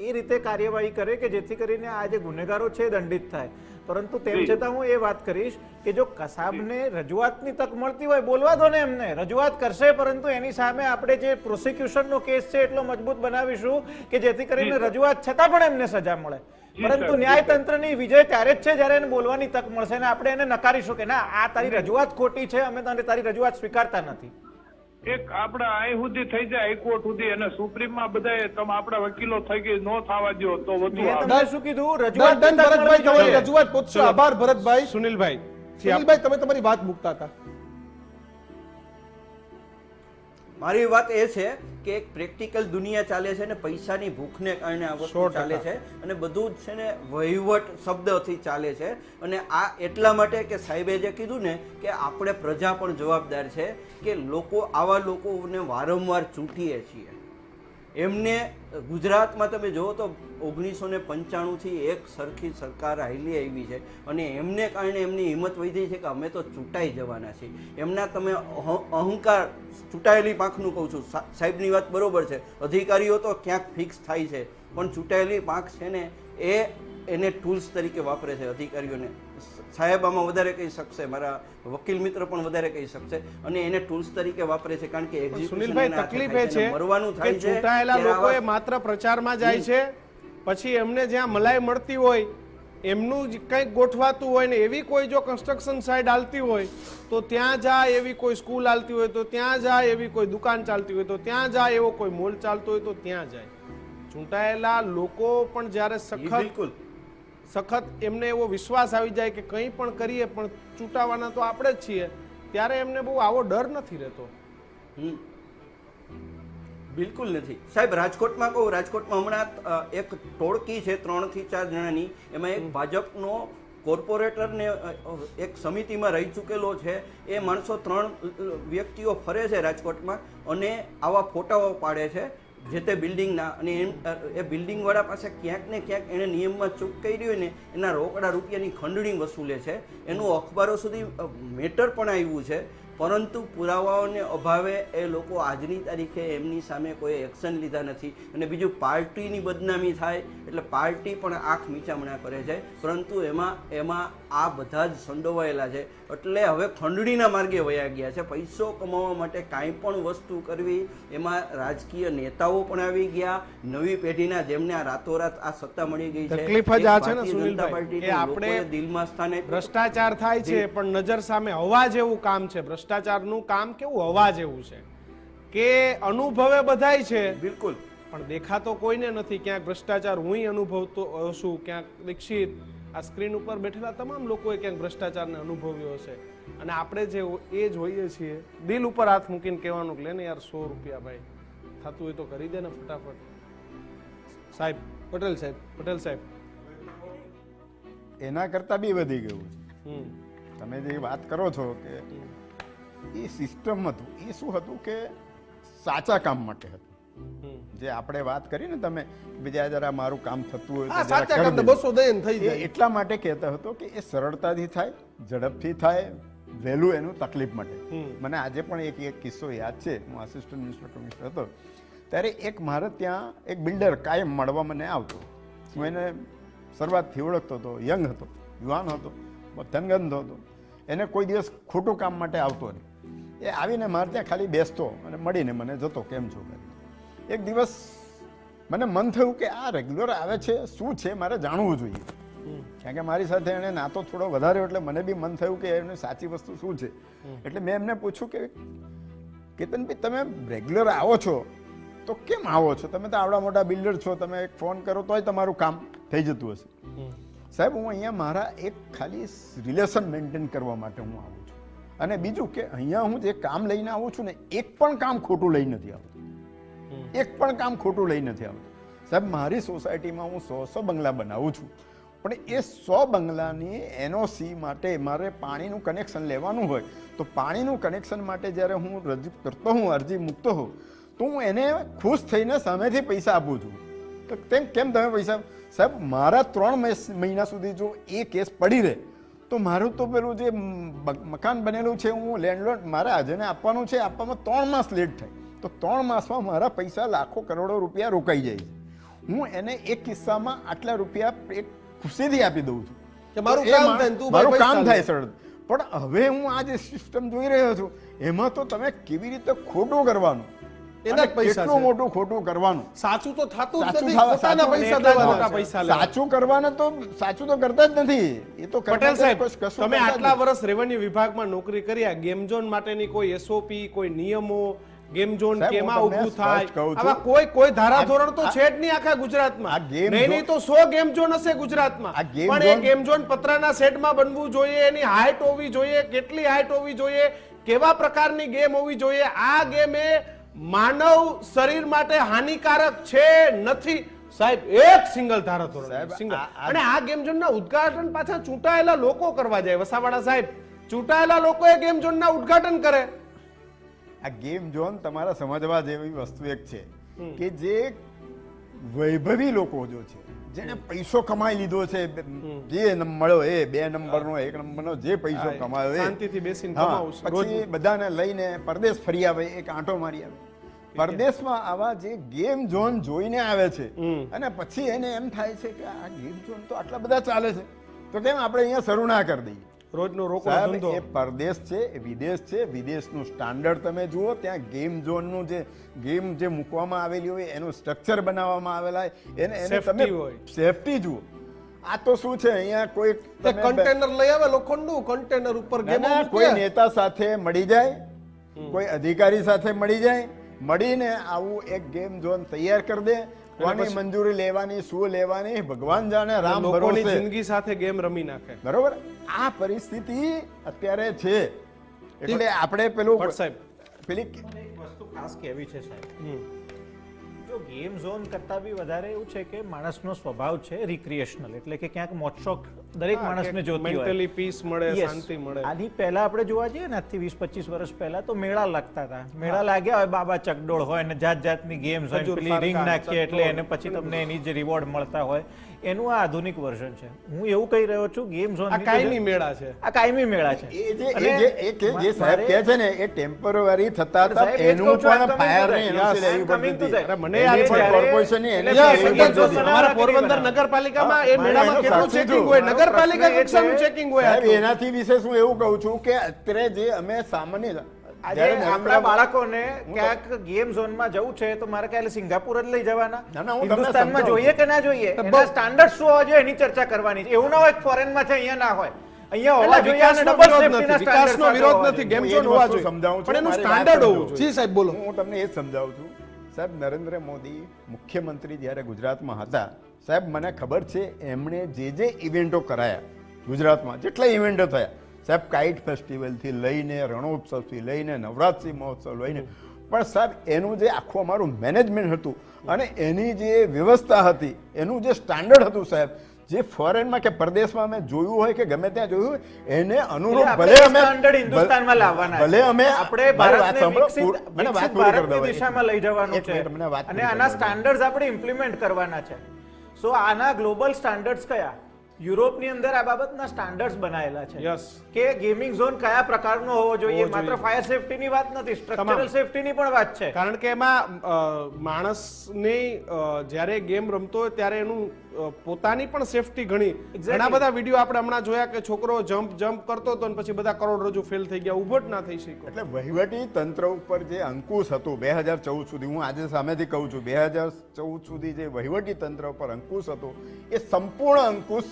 એ રીતે કાર્યવાહી કરે કે જેથી કરીને આ જે ગુનેગારો છે દંડિત થાય. પરંતુ તેમ છતાં હું એ વાત કરીશ કે જો કસાબને રજૂઆતની તક મળતી હોય, બોલવા દો ને એમને, રજૂઆત કરશે, પરંતુ એની સામે આપણે જે પ્રોસિક્યુશનનો કેસ છે એટલો મજબૂત બનાવીશું કે જેથી કરીને રજૂઆત છતાં પણ એમને સજા મળે. પરંતુ ન્યાયતંત્રની વિજય ત્યારે જ છે જ્યારે એને બોલવાની તક મળશે અને આપણે એને નકારીશું કે ના, આ તારી રજૂઆત ખોટી છે, અમે તને તારી રજૂઆત સ્વીકારતા નથી. એક આપડા અહીં સુધી થઈ જાય હાઈકોર્ટ સુધી અને સુપ્રીમમાં બધાએ તમે આપણા વકીલો થઈ ગઈ નો થવા દો તો વધુ મેં આવે. તમને શું કીધું? ડન રજૂઆત ડન ભરતભાઈ તમારી ચલો. રજૂઆત પહોંચશો. ચલો. આભાર ભરતભાઈ. સુનિલભાઈ સુનિલભાઈ તમે તમારી વાત મૂકતા હતા. મારી વાત એ છે કે એક પ્રેક્ટિકલ દુનિયા ચાલે છે ને પૈસાની ભૂખને કારણે આ વસ્તુ 100%. ચાલે છે અને બધું જ છે ને વહીવટ શબ્દથી ચાલે છે અને આ એટલા માટે કે સાહેબે જે કીધું ને કે આપણે પ્રજા પણ જવાબદાર છે કે લોકો આવા લોકોને વારંવાર ચૂંટીએ છીએ. એમને ગુજરાતમાં તમે જુઓ તો 1995 એક સરખી સરકાર હાલી આવી છે અને એમને કારણે એમની હિંમત વધી છે કે અમે તો ચૂંટાઈ જવાના છીએ. એમના તમે અહંકાર, ચૂંટાયેલી પાંખનું કહું છું, સાહેબની વાત બરોબર છે, અધિકારીઓ તો ક્યાંક ફિક્સ થાય છે પણ ચૂંટાયેલી પાંખ છે ને એને ટૂલ્સ તરીકે વાપરે છે અધિકારીઓને. સાહેબ આમાં વધારે કહી શકશે, મારા વકીલ મિત્ર પણ વધારે કહી શકશે અને એને ટૂલ્સ તરીકે વાપરે છે કારણ કે execution સુનિલભાઈ એના હાથે તકલીફ થાય એ છે છે અને મરવાનું કે થાય છે ચૂંટાયેલા ત્યારે લોકોએ આવા- માત્ર પ્રચારમાં જાય છે, પછી એમને જ્યાં મલાઈ મળતી હોય એમનું જ કંઈક ગોઠવાતું હોય ને એવી કોઈ જો કન્સ્ટ્રક્શન સાઇટ હાલતી હોય તો ત્યાં જાય, એવી કોઈ સ્કૂલ હાલતી હોય તો ત્યાં જાય, એવી કોઈ દુકાન ચાલતી હોય તો ત્યાં જાય, એવો કોઈ મોલ ચાલતો હોય તો ત્યાં જાય. ચૂંટાયેલા લોકો પણ જ્યારે બિલકુલ સખત એમને એવો વિશ્વાસ આવી જાય કે કંઈ પણ કરીએ પણ ચૂંટાવાના તો આપણે જ છીએ, ત્યારે એમને બહુ આવો ડર નથી રહેતો. હમ. બિલકુલ નથી સાહેબ. રાજકોટમાં કહું, રાજકોટમાં હમણાં એક ટોળકી છે 3 થી 4 જણાની, એમાં એક ભાજપનો કોર્પોરેટરને એક સમિતિમાં રહી ચૂકેલો છે. એ માણસો 3 વ્યક્તિઓ ફરે છે રાજકોટમાં અને આવા ફોટાઓ પાડે છે જે તે બિલ્ડિંગના અને એ બિલ્ડિંગવાળા પાસે ક્યાંક ને ક્યાંક એણે નિયમમાં ચૂક કરી હોય ને એના રોકડા રૂપિયાની ખંડણી વસૂલે છે. એનું અખબારો સુધી મેટર પણ આવ્યું છે પરંતુ પુરાવાઓને અભાવે એ લોકો આજની તારીખે એમની સામે કોઈ એક્શન લીધા નથી. અને બીજું પાર્ટીની બદનામી થાય એટલે પાર્ટી પણ આંખ મીચામણા કરે છે પરંતુ એમાં આ બધા જ સંડોવાયેલા છે એટલે હવે ખંડણીના માર્ગે વયા ગયા છે. પૈસો કમાવા માટે કાંઈ પણ વસ્તુ કરવી એમાં રાજકીય નેતાઓ પણ આવી ગયા, નવી પેઢીના જેમને આ રાતોરાત આ સત્તા મળી ગઈ છે. તકલીફ જ આ છે ને ભારતીય જનતા સુનિલભાઈ પાર્ટીને કે આપણે લોકોએ દિલમાં સ્થાન આપ્યું. ભ્રષ્ટાચાર થાય છે પણ નજર સામે હવા જેવું કામ છે. ભ્રષ્ટાચારનું કામ કેવું હવા જેવું છે કે અનુભવે બધાય છે બિલકુલ પણ દેખાતો કોઈને નથી. ક્યાંક ભ્રષ્ટાચાર હું અનુભવતો હશું, ક્યાંક દીક્ષિત, આ સ્ક્રીન ઉપર બેઠેલા તમામ લોકોએ ક્યાંક ભ્રષ્ટાચારને અનુભવ્યો હશે અને આપણે જે એ જોઈએ છીએ દિલ ઉપર હાથ મૂકીને કહેવાનું કે લે ને યાર 100 રૂપિયા ભાઈ થતું હોય તો કરી દે ને ફટાફટ. સાહેબ પટેલ સાહેબ, પટેલ સાહેબ, એના કરતાં બી વધી ગયું છે. હમ તમે જે વાત કરો છો કે એ સિસ્ટમ હતું, એ શું હતું કે સાચા કામ માટે હતું. જે આપણે વાત કરી ને તમે બીજા જરા મારું કામ થતું હોય હા તો જરા સાચા કરી કામ દેજો. 200 દઈને થઈ એ જાય. એટલા માટે કહેતો હતો કે એ સરળતાથી થાય, ઝડપથી થાય, વહેલું એનું તકલીફ માટે. મને આજે પણ એક કિસ્સો યાદ છે. હું આસિસ્ટન્ટ મ્યુનિસિપલ કમિશનર હતો ત્યારે એક મારે ત્યાં એક બિલ્ડર કાયમ મળવા મને આવતો. હું એને શરૂઆતથી ઓળખતો હતો, યંગ હતો, યુવાન હતો, ધનગંધ હતો. એને કોઈ દિવસ ખોટું કામ માટે આવતો નહીં. એ આવીને મારે ત્યાં ખાલી બેસતો અને મળીને મને જતો કેમ છો કરી. એક દિવસ મને મન થયું કે આ રેગ્યુલર આવે છે શું છે મારે જાણવું જોઈએ. કારણ કે મારી સાથે એણે નાતો થોડો વધાર્યો એટલે મને બી મન થયું કે એની સાચી વસ્તુ શું છે. એટલે મેં એમને પૂછ્યું કે કેતનભાઈ તમે રેગ્યુલર આવો છો તો કેમ આવો છો? તમે તો આવડા મોટા બિલ્ડર છો, તમે એક ફોન કરો તોય તમારું કામ થઈ જતું હશે. સાહેબ હું અહીંયા મારા એક ખાલી રિલેશન મેન્ટેન કરવા માટે હું આવું છું. અને બીજું કે અહીંયા હું જે કામ લઈને આવું છું ને એક પણ કામ ખોટું લઈ નથી આવતું. એક પણ કામ ખોટું લઈ નથી આવતું. સાહેબ મારી સોસાયટીમાં હું 100 બંગલા બનાવું છું પણ એ 100 બંગલાની એનઓસી માટે મારે પાણીનું કનેક્શન લેવાનું હોય તો પાણીનું કનેક્શન માટે જ્યારે હું રજૂ કરતો હું, અરજી મૂકતો હોઉં તો હું એને ખુશ થઈને સામેથી પૈસા આપું છું. તો કેમ તમે પૈસા? સાહેબ મારા 3 મહિના સુધી જો એ કેસ પડી રહે તો મારું તો પેલું જે મકાન બનેલું છે હું લેન્ડલોર્ડ મારે આજને આપવાનું છે, આપવામાં 3 માસ લેટ થાય તો 3 માસમાં મારા પૈસા લાખો કરોડો રૂપિયા રોકાઈ જાય છે. હું એને એક કિસ્સામાં આટલા રૂપિયા એક ખુશીથી આપી દઉં છું કે મારું તો એ કામ થાય ને તું મારું ભાઈ કામ પૈસા થાય સરળ. પણ હવે હું આ જે સિસ્ટમ જોઈ રહ્યો છું એમાં તો તમે કેવી રીતે ખોટું કરવાનું, એના જ પૈસા કેટલું છે. મોટું ખોટું કરવાનું. સાચું તો થતું જ સાચું નથી, થવા- પોતાના સાચું પૈસા એટલા જ દેવાના મોટા છે. પૈસા લેવા. સાચું કરવાના તો સાચું તો કરતા જ નથી. એ તો કરવા પટેલ સાહેબ, કશું તમે કરતા જ આટલા નથી. વર્ષ રેવન્યુ વિભાગમાં નોકરી કર્યા, ગેમ ઝોન માટેની કોઈ એસઓપી, કોઈ નિયમો ગેમ ઝોન સાહેબ, હું કેમાં તમને ઊભું સ્પષ્ટ થાય કહું છું. આવા કોઈ ધારાધોરણ તો છે જ નહીં આખા ગુજરાતમાં. આ ગેમ નહીં ઝોન- તો 100 ગેમ ઝોન હશે ગુજરાતમાં, આ ગેમ પણ એ ઝોન- ગેમ ઝોન પતરાના સેટમાં બનવું જોઈએ, એની હાઈટ હોવી જોઈએ, કેટલી હાઈટ હોવી જોઈએ, કેવા પ્રકારની ગેમ હોવી જોઈએ. આ ગેમ એ માનવ શરીર માટે હાનિકારક છે નથી સાહેબ. એક સિંગલ ધારાધોરણ સાહેબ, સિંગલ. આ- અને આ ગેમ ઝોનના ઉદ્ઘાટન પાછા ચૂંટાયેલા લોકો કરવા જાય. વસાવાડા સાહેબ, ચૂંટાયેલા લોકોએ ગેમ ઝોનના ઉદ્ઘાટન કરે. આ ગેમ ઝોન તમારા સમજવા જેવી વસ્તુ એક છે કે જે વૈભવી લોકો જો છે, જેને પૈસો કમાઈ લીધો છે, જે મળ્યો એ 2 નંબરનો 1 નંબરનો જે પૈસો હા, કમાયો એ શાંતિથી બેસીને હા, કમાવું છે, પછી બધાને લઈને પરદેશ ફરી આવે, એક આંટો મારી આવે. પરદેશમાં આવા જે ગેમ ઝોન જોઈને આવે છે અને પછી એને એમ થાય છે કે આ ગેમ ઝોન તો આટલા બધા ચાલે છે, તો કેમ આપણે અહીંયા શરૂ ના કરી દઈએ. રોજનો રોકડો સાહેબ, ધંધો. એ પરદેશ છે, એ વિદેશ છે. વિદેશનું સ્ટાન્ડર્ડ તમે જુઓ, ત્યાં ગેમ ઝોનનું જે ગેમ જે મૂકવામાં આવેલી હોય એનું સ્ટ્રક્ચર બનાવવામાં આવેલા હોય, એને Safety તમે હોય. સેફટી જુઓ. આ તો શું છે, અહીંયા કોઈ તે કન્ટેનર લઈ આવે લોખંડનું, કન્ટેનર ઉપર ના, ગેમો ના, મૂકે. કોઈ નેતા સાથે મળી જાય, કોઈ અધિકારી સાથે મળી જાય, મળીને આવું એક ગેમ ઝોન તૈયાર કરી દે. કોની મંજૂરી લેવાની, શું લેવાની, ભગવાન જાણે, રામ લોકોની ભરોસે. જિંદગી સાથે ગેમ રમી નાખે. બરોબર, આ પરિસ્થિતિ અત્યારે છે. એટલે આપણે પેલું ભટ્ટ સાહેબ. પેલી એક વસ્તુ ખાસ કહેવી છે સાહેબ, જો ગેમ ઝોન કરતા બી વધારે એવું છે કે માણસનો સ્વભાવ છે રિક્રિએશનલ, એટલે કે ક્યાંક મોજશોખ દરેક માણસને જોતી હોય. મેન્ટલી પીસ મળે, Yes. શાંતિ મળે. આની પહેલા આપણે જોવા જઈએ ને, આજથી 20-25 વર્ષ પહેલા તો મેળા લાગતા હતા. મેળા લાગ્યા હોય, બાબા ચકડોળ હોય ને જાત જાતની ગેમ્સ હોય, ખજૂર પેલી રિંગ ફારકા, નાખીએ એટલે એને પછી તમને એની જે રિવોર્ડ મળતા હોય, એનું આ આધુનિક વર્ઝન છે. હું એવું કહી રહ્યો છું, ગેમ ઝોન આ કાયમી મેળા છે. આ કાયમી મેળા છે. એ જે અને એ જે એ કે જે સાહેબ મારે- કહે છે ને, એ ટેમ્પરરી થતા હતા, સાહેબ, એ જ એનું કહું છું, I'm પણ coming to ફાયર that. ની Yes, એનઓસી લેવી I'm coming to પડતી હતી. that. અરે મને એને યાદ છે, જ્યારે- કોર્પોરેશનની એટલે એનઓસી બે લેવી સંગઠનો પડતી હતી. અમારા બનાવવા પોરબંદર કેવી નગરપાલિકામાં એ હા, મેળામાં મારે કેટલું સાચું ચેકિંગ છું. હોય, મારો નગરપાલિકા પ્રશ્ન એ કક્ષાનું છે, ચેકિંગ હોય સાહેબ, આટલું. એનાથી વિશેષ હું એવું કહું છું કે અત્યારે જે અમે સામાન્ય આજે જ્યારે નરેન્દ્ર આપણા બાળકોને ક્યાંક ગેમ ઝોનમાં જવું છે તો મારે ખ્યાલે સિંગાપુર જ લઈ જવાના. ના, ના, હું તમને હિન્દુસ્તાનમાં સમજાવું જોઈએ કે ના જોઈએ, એના સ્ટાન્ડર્ડ શું હોવા જોઈએ એની ચર્ચા કરવાની છે. એવું ના હોય ફોરેનમાં છે અહીંયા ના હોય, અહીંયા હોવા એટલે જોઈએ અને વિકાસનો double વિરોધ safety ના નથી, વિકાસનો standard વિરોધ હોવા નથી, જોઈએ. ગેમ હું એ જ ઝોન હોવા વસ્તુ જોઈએ. સમજાવું છું, પણ એનું મારી સ્ટાન્ડર્ડ વાત હોવું સમજો. જોઈએ. જી સાહેબ બોલો. હું તમને એ જ સમજાવું છું. સાહેબ, નરેન્દ્ર મોદી મુખ્યમંત્રી જ્યારે ગુજરાતમાં હતા, સાહેબ મને ખબર છે એમણે જે ઇવેન્ટો કરાયા ગુજરાતમાં, જેટલા ઇવેન્ટો થયા સાહેબ, કાઇટ ફેસ્ટિવલથી લઈને રણોત્સવથી લઈને નવરાત્રિ મહોત્સવ લઈને, પણ સાહેબ એનું જે આખું અમારું મેનેજમેન્ટ હતું અને એની જે વ્યવસ્થા હતી, એનું જે સ્ટાન્ડર્ડ હતું સાહેબ, જે ફોરેનમાં કે પરદેશમાં અમે જોયું હોય કે ગમે ત્યાં જોયું હોય, એને અનુરૂપ એટલે ભલે આપણે અમે standard હિન્દુસ્તાનમાં લાવવાના છે. ભલે અમે આપણે મારી વાત ભારતને સાંભળો, વિકસિત મને વાત વિકસિત પૂરી કરી ભારતની દો. દિશામાં લઈ જવાનું એક છે મિનિટ, મને વાત અને પૂરી આના કરી દો. સ્ટાન્ડર્ડ્સ આપણે ઇમ્પ્લિમેન્ટ કરવાના છે. સો આના ગ્લોબલ સ્ટાન્ડર્ડ્સ કયા? યુરોપની અંદર આ બાબતના સ્ટાન્ડર્ડ્સ બનાયેલા છે Yes. કે ગેમિંગ ઝોન કયા પ્રકારનો હોવો જોઈએ. માત્ર ફાયર સેફટીની વાત નથી, સ્ટ્રક્ચરલ તમામ. સેફટીની પણ વાત છે. કારણ કે એમાં માણસની જ્યારે ગેમ રમતો હોય ત્યારે એનું પોતાની પણ સેફટી ઘણી. ઘણા બધા વિડીયો આપણે હમણાં જોયા કે છોકરો જમ્પ કરતો હતો અને પછી બધા કરોડરજ્જુ ફેલ થઈ ગયા, ઊભો જ ના થઈ શક્યો. એટલે વહીવટી તંત્ર ઉપર જે અંકુશ હતું 2014 સુધી, હું આજે સામેથી કહું છું 2014 સુધી જે વહીવટી તંત્ર ઉપર અંકુશ હતો, એ સંપૂર્ણ અંકુશ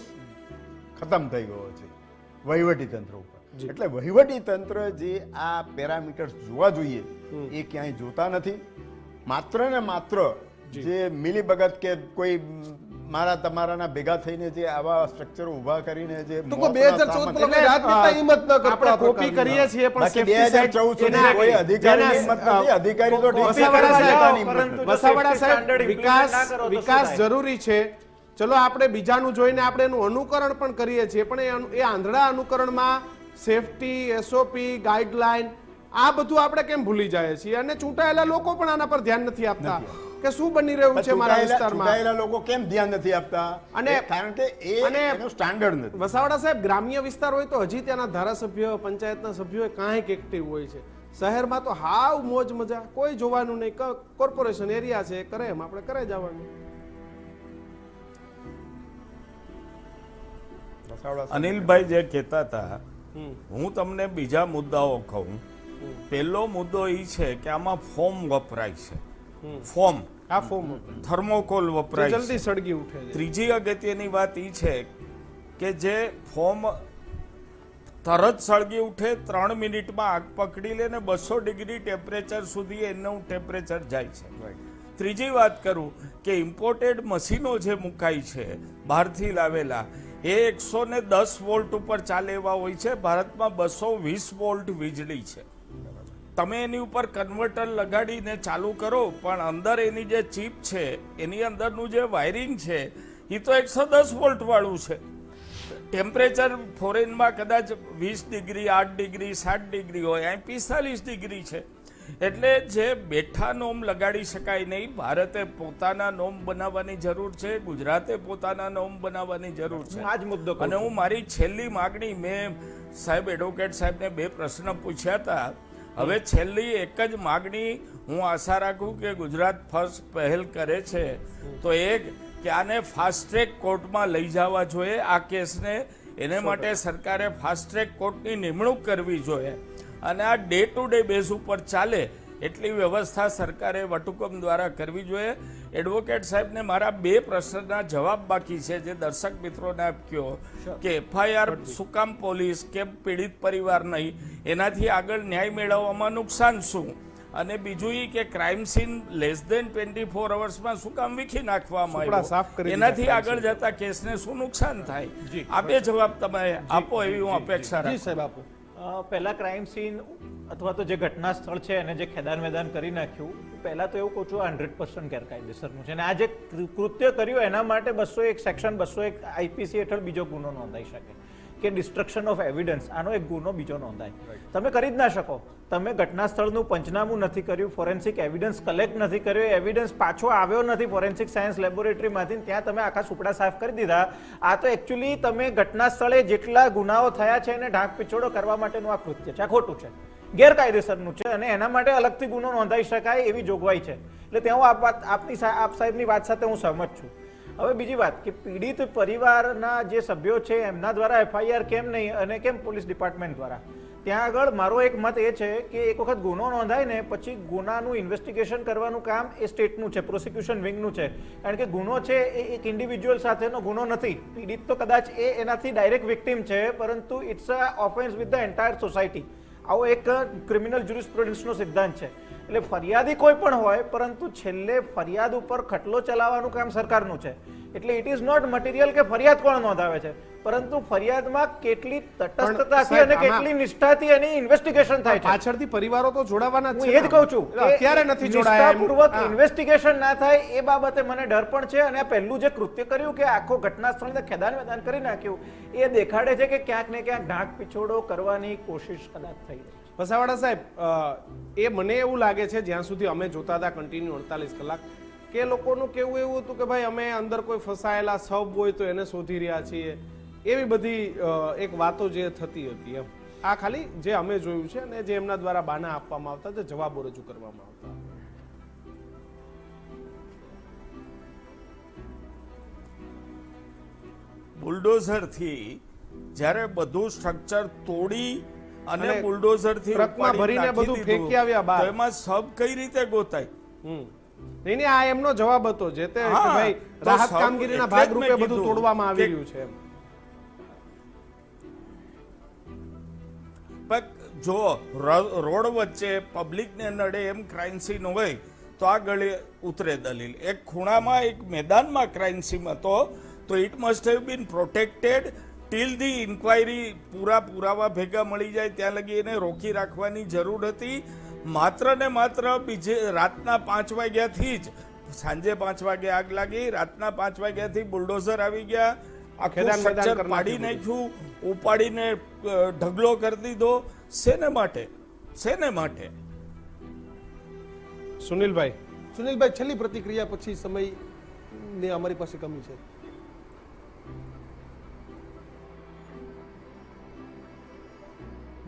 ખતમ થઈ ગયો છે વહીવટી તંત્ર ઉપર. એટલે વહીવટી તંત્ર જે આ પેરામીટર્સ જોવા જોઈએ એ ક્યાંય જોતા નથી. માત્ર ને માત્ર જે મિલીભગત કે કોઈ મારા તમારાના ભેગા થઈને જે આવા સ્ટ્રક્ચરો ઊભા કરીને જે તો કોઈ 2014 પેલો કોઈ રાજનેતા હિંમત ન કરતો આપણે આ કોપી પ્રકારની. કરીએ છીએ પણ બાકી safety side 2014 સુધી એના- કોઈ અધિકારીની જેના- હિંમત નથી. અધિકારી તો ઠીક છે, વસાવાડા કોઈ સાહેબ, નેતાની હિંમત પરંતુ નથી. જો વસાવાડા safety સાહેબ, standard implement ના કરો તો શું વિકાસ થાય? જરૂરી છે. ચલો આપણે બીજાનું જોઈને આપણે એનું અનુકરણ પણ કરીએ છીએ, પણ એ આંધળા અનુકરણમાં સેફટી, એસઓપી, ગાઈડલાઈન આ બધું આપણે કેમ ભૂલી જાય છીએ? અને ચૂંટાયેલા લોકો પણ આના પર ધ્યાન નથી આપતા કે શું બની રહ્યું છે મારા વિસ્તારમાં. ચૂંટાયેલા લોકો કેમ ધ્યાન નથી આપતા? અને- કારણ કે અને- એનું સ્ટાન્ડર્ડ નથી. વસાવાડા સાહેબ, ગ્રામ્ય વિસ્તાર હોય તો હજી ત્યાંના ધારાસભ્ય, પંચાયતના સભ્યો કાંઈક એક્ટિવ હોય છે. શહેરમાં તો હાવ મોજ મજા, કોઈ જોવાનું નહીં. કોર્પોરેશન એરિયા છે, કરે એમ આપણે કરે જવાનું. અનિલભાઈ જે કહેતા હતા, હું તમને બીજા મુદ્દાઓ કહું. પહેલો મુદ્દો એ છે કે આમાં ફોર્મ વપરાય છે, ફોર્મ આ ફોર્મ થર્મોકોલ વપરાય જલ્દી છે. સળગી ઉઠે છે. ત્રીજી અગત્યની વાત એ છે કે જે ફોર્મ તરત સળગી ઉઠે, 3 મિનિટમાં આગ પકડી લે ને 200 ડિગ્રી ટેમ્પરેચર સુધી એનું ટેમ્પરેચર જાય છે. ત્રીજી વાત કરું કે ઇમ્પોર્ટેડ મશીનો જે મુકાય છે બહારથી લાવેલા, એ 110 વોલ્ટ ઉપર ચાલે એવા હોય છે. ભારતમાં 220 વોલ્ટ વીજળી છે. તમે એની ઉપર કન્વર્ટર લગાડીને ચાલુ કરો, પણ અંદર એની જે ચીપ છે એની અંદરનું જે વાયરિંગ છે એ તો 110 વોલ્ટ વાળું છે. ટેમ્પરેચર ફોરેનમાં કદાચ 20 ડિગ્રી, 8 ડિગ્રી, 7 ડિગ્રી હોય, અહીં 45 ડિગ્રી છે. એટલે જે બેઠા નોમ લગાડી શકાય નહીં. ભારતે પોતાના નોમ બનાવવાની જરૂર છે, ગુજરાતે પોતાના નોમ બનાવવાની જરૂર છે. આ જ મુદ્દો કહું અને છું. હું મારી છેલ્લી માગણી, મેં સાહેબ એડવોકેટ સાહેબને 2 પ્રશ્ન પૂછ્યા હતા. હવે છેલ્લી એક જ માગણી હું આશા રાખું કે ગુજરાત ફર્સ્ટ પહેલ કરે છે તો એક કે આને ફાસ્ટ ટ્રેક કોર્ટમાં લઈ જવા જોઈએ આ કેસને. એને માટે સરકારે ફાસ્ટ ટ્રેક કોર્ટની નિમણૂક કરવી જોઈએ અને આ ડે ટુ ડે બેઝ ઉપર ચાલે એટલી વ્યવસ્થા સરકારે વટહુકમ દ્વારા કરવી જોઈએ. એડવોકેટ સાહેબને મારા 2 પ્રશ્નના જવાબ બાકી છે જે દર્શક મિત્રોને આપ્યો કે FIR શું કામ પોલીસ કે પીડિત પરિવાર નહીં, એનાથી આગળ ન્યાય મેળવવામાં નુકસાન શું, અને બીજું એ કે ક્રાઇમ સીન લેસ દેન 24 અવર્સમાં શું કામ વીખી નાખવામાં સુપડા સાફ આવ્યો, કરી એનાથી દીધા આગળ જતા કેસને શું નુકસાન થાય. આ 2 જવાબ તમે આપો એવી હું અપેક્ષા જી રાખું. સાહેબ આપો. પહેલા ક્રાઇમ સીન અથવા તો જે ઘટના સ્થળ છે એને જે ખેદાન મેદાન કરી નાખ્યું, પહેલા તો એવું કહું છું 100% ગેરકાયદેસરનું છે અને આ જે કૃત્ય કર્યું એના માટે 201 સેક્શન 201 IPC હેઠળ બીજો ગુનો નોંધાઈ શકે કે ડિસ્ટ્રક્શન ઓફ એવિડન્સ, આનો એક ગુનો બીજો નોંધાય. તમે કરી જ ના શકો. તમે ઘટના સ્થળનું પંચનામું નથી કર્યું, ફોરેન્સિક એવિડન્સ કલેક્ટ નથી કર્યો, એવિડન્સ પાછો આવ્યો નથી ફોરેન્સિક સાયન્સ લેબોરેટરીમાંથી, ત્યાં તમે આખા સુપડા સાફ કરી દીધા. આ તો એકચ્યુઅલી તમે ઘટના સ્થળે જેટલા ગુનાઓ થયા છે એને ઢાંક પીછોડો કરવા માટેનું આ કૃત્ય છે. આ ખોટું છે, ગેરકાયદેસરનું છે અને એના માટે અલગથી ગુનો નોંધાઈ શકાય એવી જોગવાઈ છે. એટલે ત્યાં હું આપ સાહેબની વાત સાથે હું સહમત છું. હવે બીજી વાત કે પીડિત પરિવારના જે સભ્યો છે એમના દ્વારા FIR કેમ નહીં અને કેમ પોલીસ ડિપાર્ટમેન્ટ દ્વારા, ત્યાં આગળ મારો એક મત એ છે કે એક વખત ગુનો નોંધાય ને પછી ગુનાનું ઇન્વેસ્ટિગેશન કરવાનું કામ એ સ્ટેટનું છે, પ્રોસિક્યુશન વિંગનું છે. કારણ કે ગુનો છે એ એક ઇન્ડિવિજ્યુઅલ સાથેનો ગુનો નથી. પીડિત તો કદાચ એ એનાથી ડાયરેક્ટ વિક્ટિમ છે, પરંતુ it's a offence with the entire society. આવો એક ક્રિમિનલ જ્યુરિસ્પ્રુડન્સનો સિદ્ધાંત છે. એટલે ફરિયાદી કોઈ પણ હોય, પરંતુ છેલ્લે ફરિયાદ ઉપર ખટલો ચલાવવાનું કામ સરકારનું છે. એટલે ઇટ ઇઝ નોટ મટીરિયલ કે ફરિયાદ કોણ નોંધાવે છે, પરંતુ ફરિયાદમાં કેટલી તટસ્થતાથી અને કેટલી નિષ્ઠાથી એની ઇન્વેસ્ટિગેશન થાય છે. પાછળથી પરિવારો તો જોડાવાના જ હું છે એ જ કહું છું એટલે અત્યારે નથી જોડાયા એમ. નિષ્ઠાપૂર્વક હા. ઇન્વેસ્ટિગેશન ના થાય એ બાબતે મને ડર પણ છે. અને આ પહેલું જે કૃત્ય કર્યું કે આખો ઘટના સ્થળને ખેદાન મેદાન કરી નાખ્યું, એ દેખાડે છે કે ક્યાંક ને ક્યાંક ઢાંક પીછોડો કરવાની કોશિશ કદાચ થઈ રહી છે. વસાવાડા સાહેબ, એ મને એવું લાગે છે જ્યાં સુધી અમે જોતા હતા કન્ટિન્યુ 48 કલાક, કે લોકોનું કેવું એવું હતું કે ભાઈ અમે અંદર કોઈ ફસાયેલા સબ હોય તો એને શોધી રહ્યા છીએ, એવી બધી એક વાતો જે થતી હતી એમ. આ ખાલી જે અમે જોયું છે અને જે એમના દ્વારા બાના આપવામાં આવતા, જે જવાબો રજૂ કરવામાં આવતા. બુલડોઝરથી જ્યારે બધું સ્ટ્રક્ચર તોડી અને અને બુલડોઝરથી ટ્રકમાં ઉપાડી ભરીને નાખી બધું દીધું, ફેંકી આવ્યા બહાર. તો એમાં સબ કઈ રીતે ગોતાય? નહીં નહીં, આ એમનો જવાબ હતો જે તે કે હા, ભાઈ તો રાહત સૌ- કામગીરીના એટલે જ મેં ભાગરૂપે બધું કીધું તોડવામાં આવી કે- રહ્યું છે એમ. પણ જો રોડ વચ્ચે પબ્લિકને નડે એમ ક્રાઇમ સીન હોય તો આ ગળે ઉતરે દલીલ. એક ખૂણામાં એક મેદાનમાં ક્રાઇમ સીન હતો તો it must have been protected till the inquiry, પૂરા પુરાવા ભેગા મળી જાય ત્યાં લગી એને રોકી રાખવાની જરૂર હતી. માત્ર ને માત્ર બીજે રાતના 5 વાગ્યાથી જ, સાંજે 5 વાગે આગ લાગી, રાતના 5 વાગ્યાથી બુલડોઝર આવી ગયા, આખું ખેદાન મેદાન સ્ટ્રક્ચર કરી પાડી નાખ્યું. નાખ્યું, ઉપાડીને ઢગલો કરી દીધો. શેને માટે? શેને માટે? સુનિલભાઈ, સુનિલભાઈ, છેલ્લી પ્રતિક્રિયા પછી સમયની અમારી પાસે કમી છે.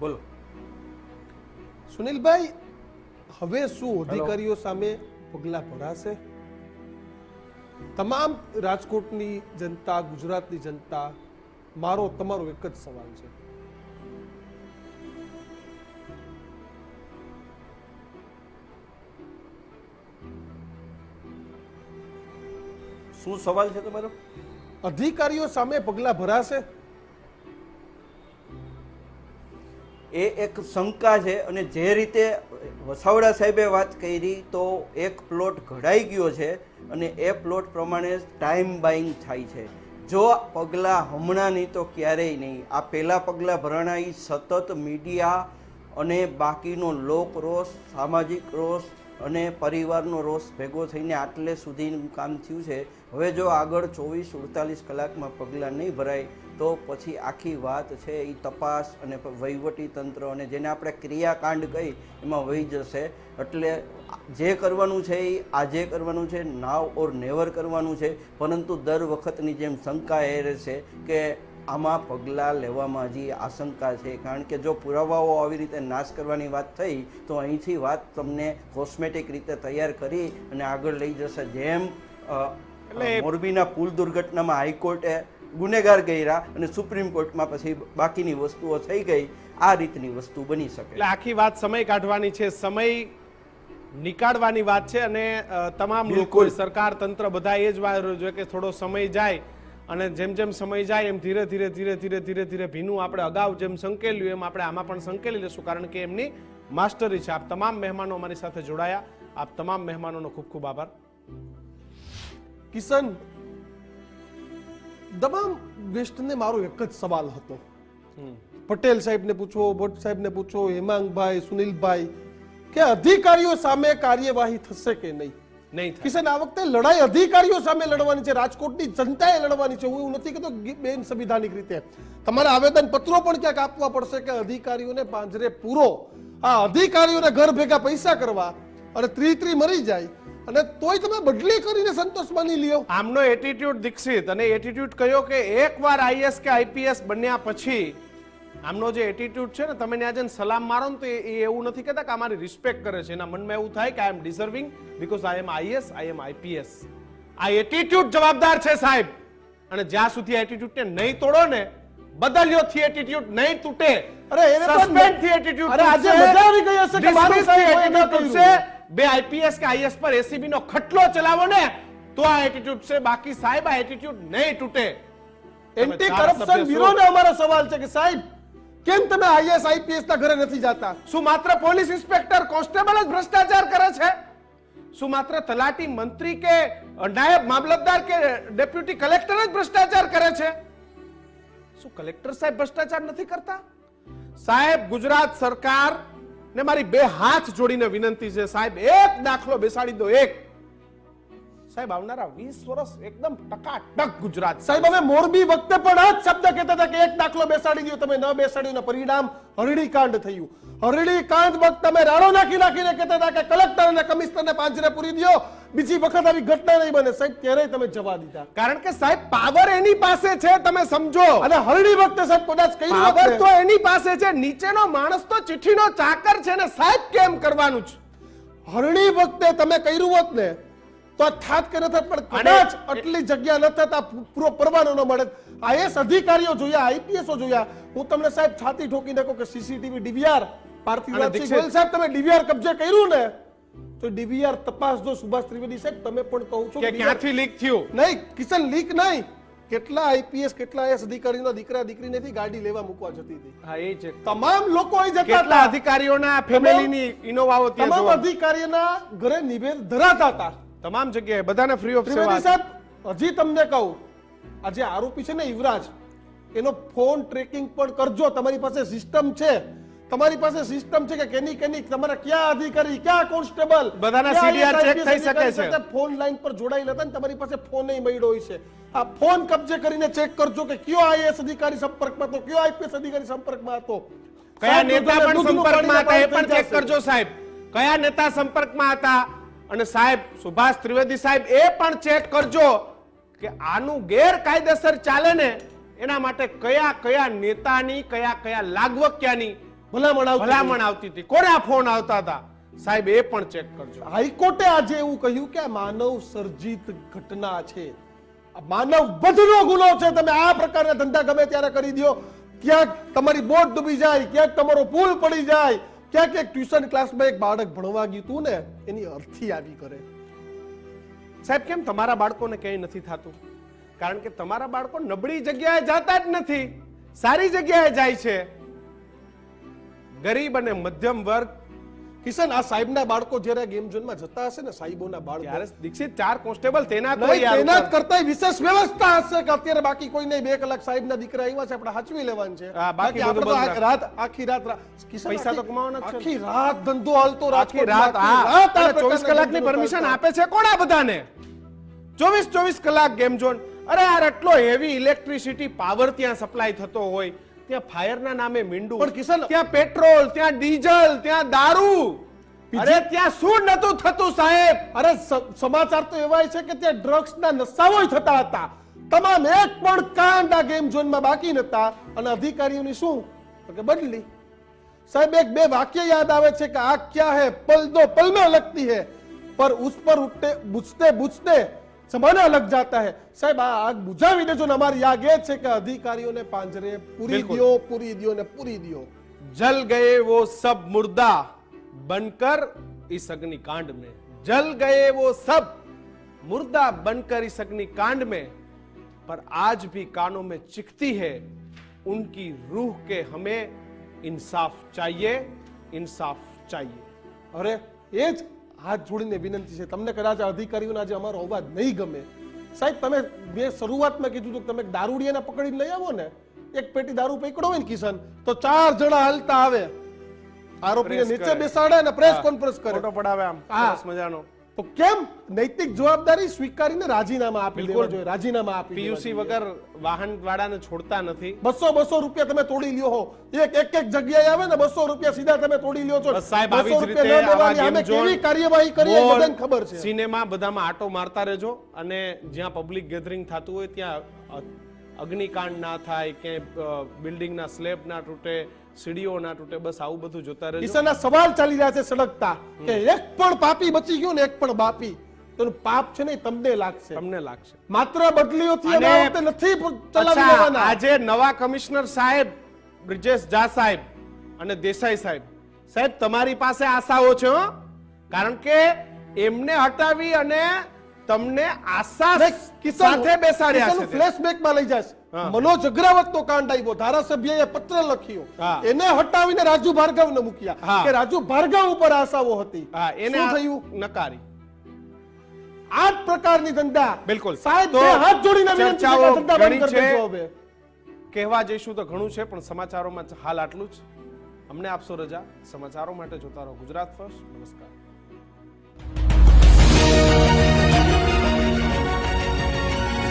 બોલો. સુનિલભાઈ, હવે શું અધિકારીઓ સામે પગલાં ભરાશે? તમામ રાજકોટની જનતા, ગુજરાતની જનતા, મારો તમારો એક જ સવાલ છે. શું સવાલ છે તમારો? અધિકારીઓ સામે પગલાં ભરાશે? એ એક શંકા છે. અને જે રીતે વસાવડા સાહેબે વાત કરી તો એક પ્લોટ ઘડાઈ ગયો છે અને એ પ્લોટ પ્રમાણે ટાઈમ બાઇંગ થાય છે. જો પગલાં હમણાં નહીં તો ક્યારેય નહીં. આ પહેલાં પગલાં ભરાણા એ સતત મીડિયા અને બાકીનો લોક રોષ, સામાજિક રોષ અને પરિવારનો રોષ ભેગો થઈને આટલે સુધીનું કામ થયું છે. હવે જો આગળ 24-48 કલાકમાં પગલાં નહીં ભરાય તો પછી આખી વાત છે એ તપાસ અને વહીવટી તંત્ર અને જેને આપણે ક્રિયાકાંડ કહી એમાં વહી જશે. એટલે જે કરવાનું છે એ આજે કરવાનું છે, નાવ ઓર નેવર કરવાનું છે. પરંતુ દર વખતની જેમ શંકા એ રહેશે કે આમાં પગલાં લેવામાં હજી આશંકા છે. કારણ કે જો પુરાવાઓ આવી રીતે નાશ કરવાની વાત થઈ તો અહીંથી વાત તમને કોસ્મેટિક રીતે તૈયાર કરી અને આગળ લઈ જશે. જેમ મોરબીના પુલ દુર્ઘટનામાં હાઈકોર્ટે ગુનેગાર કર્યા અને સુપ્રીમ કોર્ટમાં પછી બાકીની વસ્તુઓ થઈ ગઈ, આ રીતની વસ્તુ બની શકે. એટલે આખી વાત સમય કાઢવાની છે, સમય નીકાળવાની વાત છે. અને તમામ લોકો, સરકાર, તંત્ર બધા એ જ વાત જોઈએ કે થોડો સમય જાય અને જેમ જેમ સમય જાય એમ ધીરે ધીરે ધીરે ધીરે ધીરે ધીરે ભીનું આપણે અગાઉ જેમ સંકેલ્યું એમ આપણે આમાં પણ સંકેલી લેશું. કારણ કે એમની માસ્ટરી છે. આપ તમામ મહેમાનો અમારી સાથે જોડાયા, આપ તમામ મહેમાનોનો ખૂબ ખૂબ આભાર. કિશન, તમામ ગેસ્ટને મારો એક જ સવાલ હતો. પટેલ સાહેબને પૂછો, ભટ્ટ સાહેબને પૂછો, હેમાંગભાઈ, સુનિલભાઈ, કે અધિકારીઓ સામે કાર્યવાહી થશે કે નહીં? નહીં. કિશન, આ વખતે લડાઈ અધિકારીઓ સામે લડવાની છે, રાજકોટની જનતાએ લડવાની છે. હું એવું નથી કહેતો બેન સંવિધાનિક રીતે તમારા આવેદન પત્રો પણ ક્યાંક આપવા પડશે કે અધિકારીઓને પાંજરે પૂરો. આ અધિકારીઓને ઘર ભેગા પૈસા કરવા અને ત્રી મરી જાય અને તોય તમે બદલી કરીને સંતોષ માની લ્યો. આમનો એટીટ્યુડ દીક્ષિત, અને એટીટ્યુડ કયો કે એકવાર આઈએસ કે આઈપીએસ બન્યા પછી આમનો જે એટીટ્યુડ છે ને, તમે ત્યાં જઈને સલામ મારો ને તો એ એવું નથી કહેતા કે અમારી રિસ્પેક્ટ કરે છે. એના મનમાં એવું થાય કે I am deserving because I am IAS, I am IPS. આ એટીટ્યુડ જવાબદાર છે સાહેબ. અને જ્યાં સુધી એટીટ્યુડને નહીં તોડો ને, બદલ્યો થી એટીટ્યુડ નહીં તૂટે. અરે એને પણ સસ્પેન્ડ થી એટીટ્યુડ. અરે આજે મજા આવી ગઈ હશે કે મારું સાહેબ કોઈ ન કર્યું. બે આઈપીએસ કે આઈએસ પર એસીબી નો ખટલો ચલાવો ને તો આ એટીટ્યુડ છે. બાકી સાહેબ આ એટીટ્યુડ નહીં તૂટે. એન્ટી કરપ્શન બ્યુરોને અમારો સવાલ છે કે સાહેબ કેમ તમે આઈએસ આઈપીએસ ના ઘરે નથી જાતા? શું માત્ર પોલીસ ઇન્સ્પેક્ટર, કોન્સ્ટેબલ જ ભ્રષ્ટાચાર કરે છે? શું માત્ર તલાટી, મંત્રી કે નાયબ મામલતદાર કે ડેપ્યુટી કલેક્ટર જ ભ્રષ્ટાચાર કરે છે? શું કલેક્ટર સાહેબ ભ્રષ્ટાચાર નથી કરતા? સાહેબ, ગુજરાત સરકાર ને મારી બે હાથ જોડીને વિનંતી છે સાહેબ, એક દાખલો બેસાડી દો. એક સાહેબ, આવનારા 20 વર્ષ એકદમ ટકાટક ગુજરાત. સાહેબ, અમે મોરબી વખતે પણ આ જ શબ્દ કહેતા હતા કે એક દાખલો બેસાડી દો. તમે ન બેસાડ્યું, પરિણામ હરણીકાંડ થયું. હરણીકાંડ વખતે અમે રાડો નાખીને કહેતા હતા કે કલેક્ટર અને કમિશનરને પાંજરે પૂરી દો, બીજી વખત આવી ઘટના નહીં બને. સાહેબ, ત્યારે તમે જવા દીધા. કારણ કે સાહેબ પાવર એની પાસે છે, તમે સમજો. અને હરણી વખતે સાહેબ કદાચ પાવર તો એની પાસે છે, નીચેનો માણસ તો ચિઠ્ઠીનો ચાકર છે ને સાહેબ. કેમ કરવાનું છે? હરણી વખતે તમે કર્યું હોત ને તો થાત કે ન થાત, પણ કદાચ આટલી જગ્યા ન થતા પૂરો પરવાનો ન મળે. આઈએસ અધિકારીઓ જોયા, આઈપીએસો જોયા. હું તમને સાહેબ છાતી ઠોકીને કહું કે સીસીટીવી ડીવીઆર પાર્થિવરાજસિંહ ગોયલ સાહેબ તમે ડીવીઆર કબજે કર્યું ને તો ડીવીઆર તપાસ જો. સુભાષ ત્રિવેદી સાહેબ તમે પણ કહો છો કે ક્યાંથી લીક થયું? નહીં કિશન, લીક નહીં. કેટલા આઈપીએસ કેટલા આઈએસ અધિકારીનો દીકરા દીકરીનેથી ગાડી લેવા મૂકવા જતી હતી. હા, એ છે. તમામ લોકો અહીં જતા કેટલા હતા. અધિકારીઓના ફેમિલીની ઇનોવાઓ ત્યાં તમામ જોવા. અધિકારીના ઘરે નિવેદ ધરાતા હતા. તમામ જગ્યાએ બધાને ફ્રી ઓફ ત્રિવેદી સેવા. સાહેબ, હજી તમને કહું, આ જે આરોપી છે ને યુવરાજ, એનો ફોન ટ્રેકિંગ પણ કરજો. તમારી પાસે સિસ્ટમ છે, તમારી પાસે સિસ્ટમ છે કે કેની તમારા કયા અધિકારી, કયા કોન્સ્ટેબલ, બધાના CDR ચેક થઈ શકે છે. ફોન લાઈન પર જોડાયેલા હતા ને તમારી પાસે ફોન નહીં મળ્યો હોય છે. આ ફોન કબજે કરીને ચેક કરજો કે કયો આઈએસ અધિકારી સંપર્કમાં હતો, કયો આઈપીએસ અધિકારી સંપર્કમાં હતો, કયા નેતા પણ સંપર્કમાં હતા એ પણ ચેક કરજો સાહેબ. કયા નેતા સંપર્કમાં હતા. અને સાહેબ સુભાષ ત્રિવેદી સાહેબ એ પણ ચેક કરજો કે આનું ગેરકાયદેસર ચાલે ને એના માટે કયા કયા નેતાની, કયા કયા લાગવક્યાની ભલામણ આવતી હતી, કોના ફોન આવતા હતા. સાહેબ એ પણ ચેક કરજો. હાઈકોર્ટે આજે એવું કહ્યું કે આ માનવ સર્જિત ઘટના છે, માનવ વધનો ગુનો છે. તમે આ પ્રકારના ધંધા ગમે ત્યારે કરી દો, ક્યાંક તમારી બોટ ડૂબી જાય, ક્યાંક તમારો પુલ પડી જાય, ક્યાંક એક ટ્યુશન ક્લાસમાં એક બાળક ભણવા ગયું હતું ને એની અર્થી આવી કરે. સાહેબ, કેમ તમારા બાળકોને ક્યાંય નથી થતું? કારણ કે તમારા બાળકો નબળી જગ્યાએ જતા જ નથી, સારી જગ્યાએ જાય છે. ગરીબ અને મધ્યમ વર્ગ. કિશન, આ સાહેબના બાળકો જ્યારે ગેમ ઝોનમાં જતા હશે ને, સાહેબોના બાળકો, ત્યારે દીક્ષિત 4 કોન્સ્ટેબલ તૈનાત નહીં, હોય યાર તૈનાત ઉપર. કરતાંય વિશેષ વ્યવસ્થા હશે કે અત્યારે બાકી કોઈ નહીં, 2 કલાક સાહેબના દીકરા આવ્યા છે, આપણે હાચવી લેવાનું છે. હા, બાકી આપણે બધું તો બંધ રાત આખી રાત કિશન, પૈસા તો કમાવાના જ છે. આખી રાત ધંધો હાલતો, આખી રાજકોટમાં રાત આખી હા, રાત આ અને 24 પ્રકારના કલાકની ગેમ ઝોન પરમિશન ચાલતા. આપે છે કોણ આ બધાને? 24 કલાક ગેમ ઝોન. અરે યાર, એટલો હેવી ઇલેક્ટ્રિસિટી પાવર ત્યાં સપ્લાય થતો હોય, ત્યાં ફાયરના નામે મીંડું, પણ કિશન, ત્યાં પેટ્રોલ, ત્યાં ડીઝલ, ત્યાં દારૂ. અરે ત્યાં શું નતું થતું સાહેબ? અરે સમાચાર તો એવા છે કે ત્યાં ડ્રગ્સના નશાઓ થતા હતા. તમામ એક પણ કાંડ આ ગેમ ઝોનમાં બાકી નતા. અને અધિકારીઓની શું તો કે બદલી. સાહેબ, એક બે વાક્ય યાદ આવે છે કે આગ ક્યા હે, પલ દો પલ में लगती है, पर उस पर उठते बुझते बुझते जमाना लग जाता है. સાહેબ, આ આગ બુઝાવી દેજો ને અમારી આગ એ છે કે અધિકારીઓને પાંજરે પૂરી બિલકુલ. દો, પૂરી દો ને પૂરી દો. जल गए वो सब मुर्दा बनकर इस अग्निकांड में, जल गए वो सब मुर्दा बनकर इस अग्निकांड में, पर आज भी कानों में चिखती है उनकी रूह के हमें इंसाफ चाहिए, इंसाफ चाहिए. અરે એ જ હાથ જોડીને વિનંતી છે તમને. કદાચ આ અધિકારીઓને આજે અમારો અવાજ નહીં ગમે. સાહેબ, તમે મેં શરૂઆતમાં કીધું હતું કે તમે દારૂડિયાને પકડીને લઈ આવો ને, એક પેટી દારૂ પકડો હોય ને કિશન, તો 4 જણા હાલતા આવે, આરોપીને પ્રેસ નીચે કરે. બેસાડે અને પ્રેસ હા. કોન્ફરન્સ કરે. ફોટો પડાવે આમ હા. સરસ મજાનો. તો કેમ નૈતિક જવાબદારી સ્વીકારીને રાજીનામા આપી બિલકુલ. દેવા જોઈએ, રાજીનામા આપી દેવા પીયુસી જોઈએ. વગર વાહન વાળાને છોડતા નથી. 200 રૂપિયા તમે તોડી લ્યો હો, એક જગ્યાએ આવે ને 200 રૂપિયા સીધા તમે તોડી લ્યો છો. બસ સાહેબ, આવી 200 જ રૂપિયા રીતે ન દેવાની આવા અમે ગેમ ઝોન, કેવી કાર્યવાહી કરીએ એ મોલ, બધાને ખબર છે. સિનેમા બધામાં આટો મારતા રહેજો અને જ્યાં પબ્લિક ગેધરિંગ થતું હોય ત્યાં અગ્નિકાંડ ના થાય, ક્યાંય બિલ્ડિંગના સ્લેબ ના તૂટે, સીડીઓ ના તૂટે, બસ આવું બધું જોતા રહેજો. કિશનના સવાલ ચાલી રહ્યા છે સળગતા કે એક પણ પાપી બચી ગયો ને એક પણ બાપી, તો એનું પાપ છે ને એ તમને લાગશે. તમને લાગશે. માત્ર બદલીઓથી અને અમે આ વખતે નથી ચલાવી અચ્છા, લેવાના. આજે નવા કમિશનર સાહેબ બ્રિજેશ ઝા સાહેબ અને દેસાઈ સાહેબ, સાહેબ તમારી પાસે આશાઓ છે હો, કારણ કે એમને હટાવી અને તમને આશા સાથે બેસાડ્યા છે. ફ્લેશબેકમાં લઈ જશે. હા. મનોજ અગ્રવાલનો કાંડ આવ્યો, ધારાસભ્યએ પત્ર લખ્યો, હા. એને હટાવીને રાજુ ભાર્ગવને મૂક્યા હા. કે રાજુ ભાર્ગવ ઉપર આશાઓ હતી. હા, એને શું આ થયું? નકારી. આ જ પ્રકારની ધંધા. બિલકુલ. સાહેબ, તો બે હાથ જોડીને વિનંતી છે કે ચર્ચાઓ આ ધંધા બંધ ઘણી કરી છે. દેજો હવે. કહેવા જઈશું તો ઘણું છે, પણ સમાચારોમાં હાલ આટલું જ. અમને આપશો રજા. સમાચારો માટે જોતા રહો ગુજરાત ફર્સ્ટ. નમસ્કાર.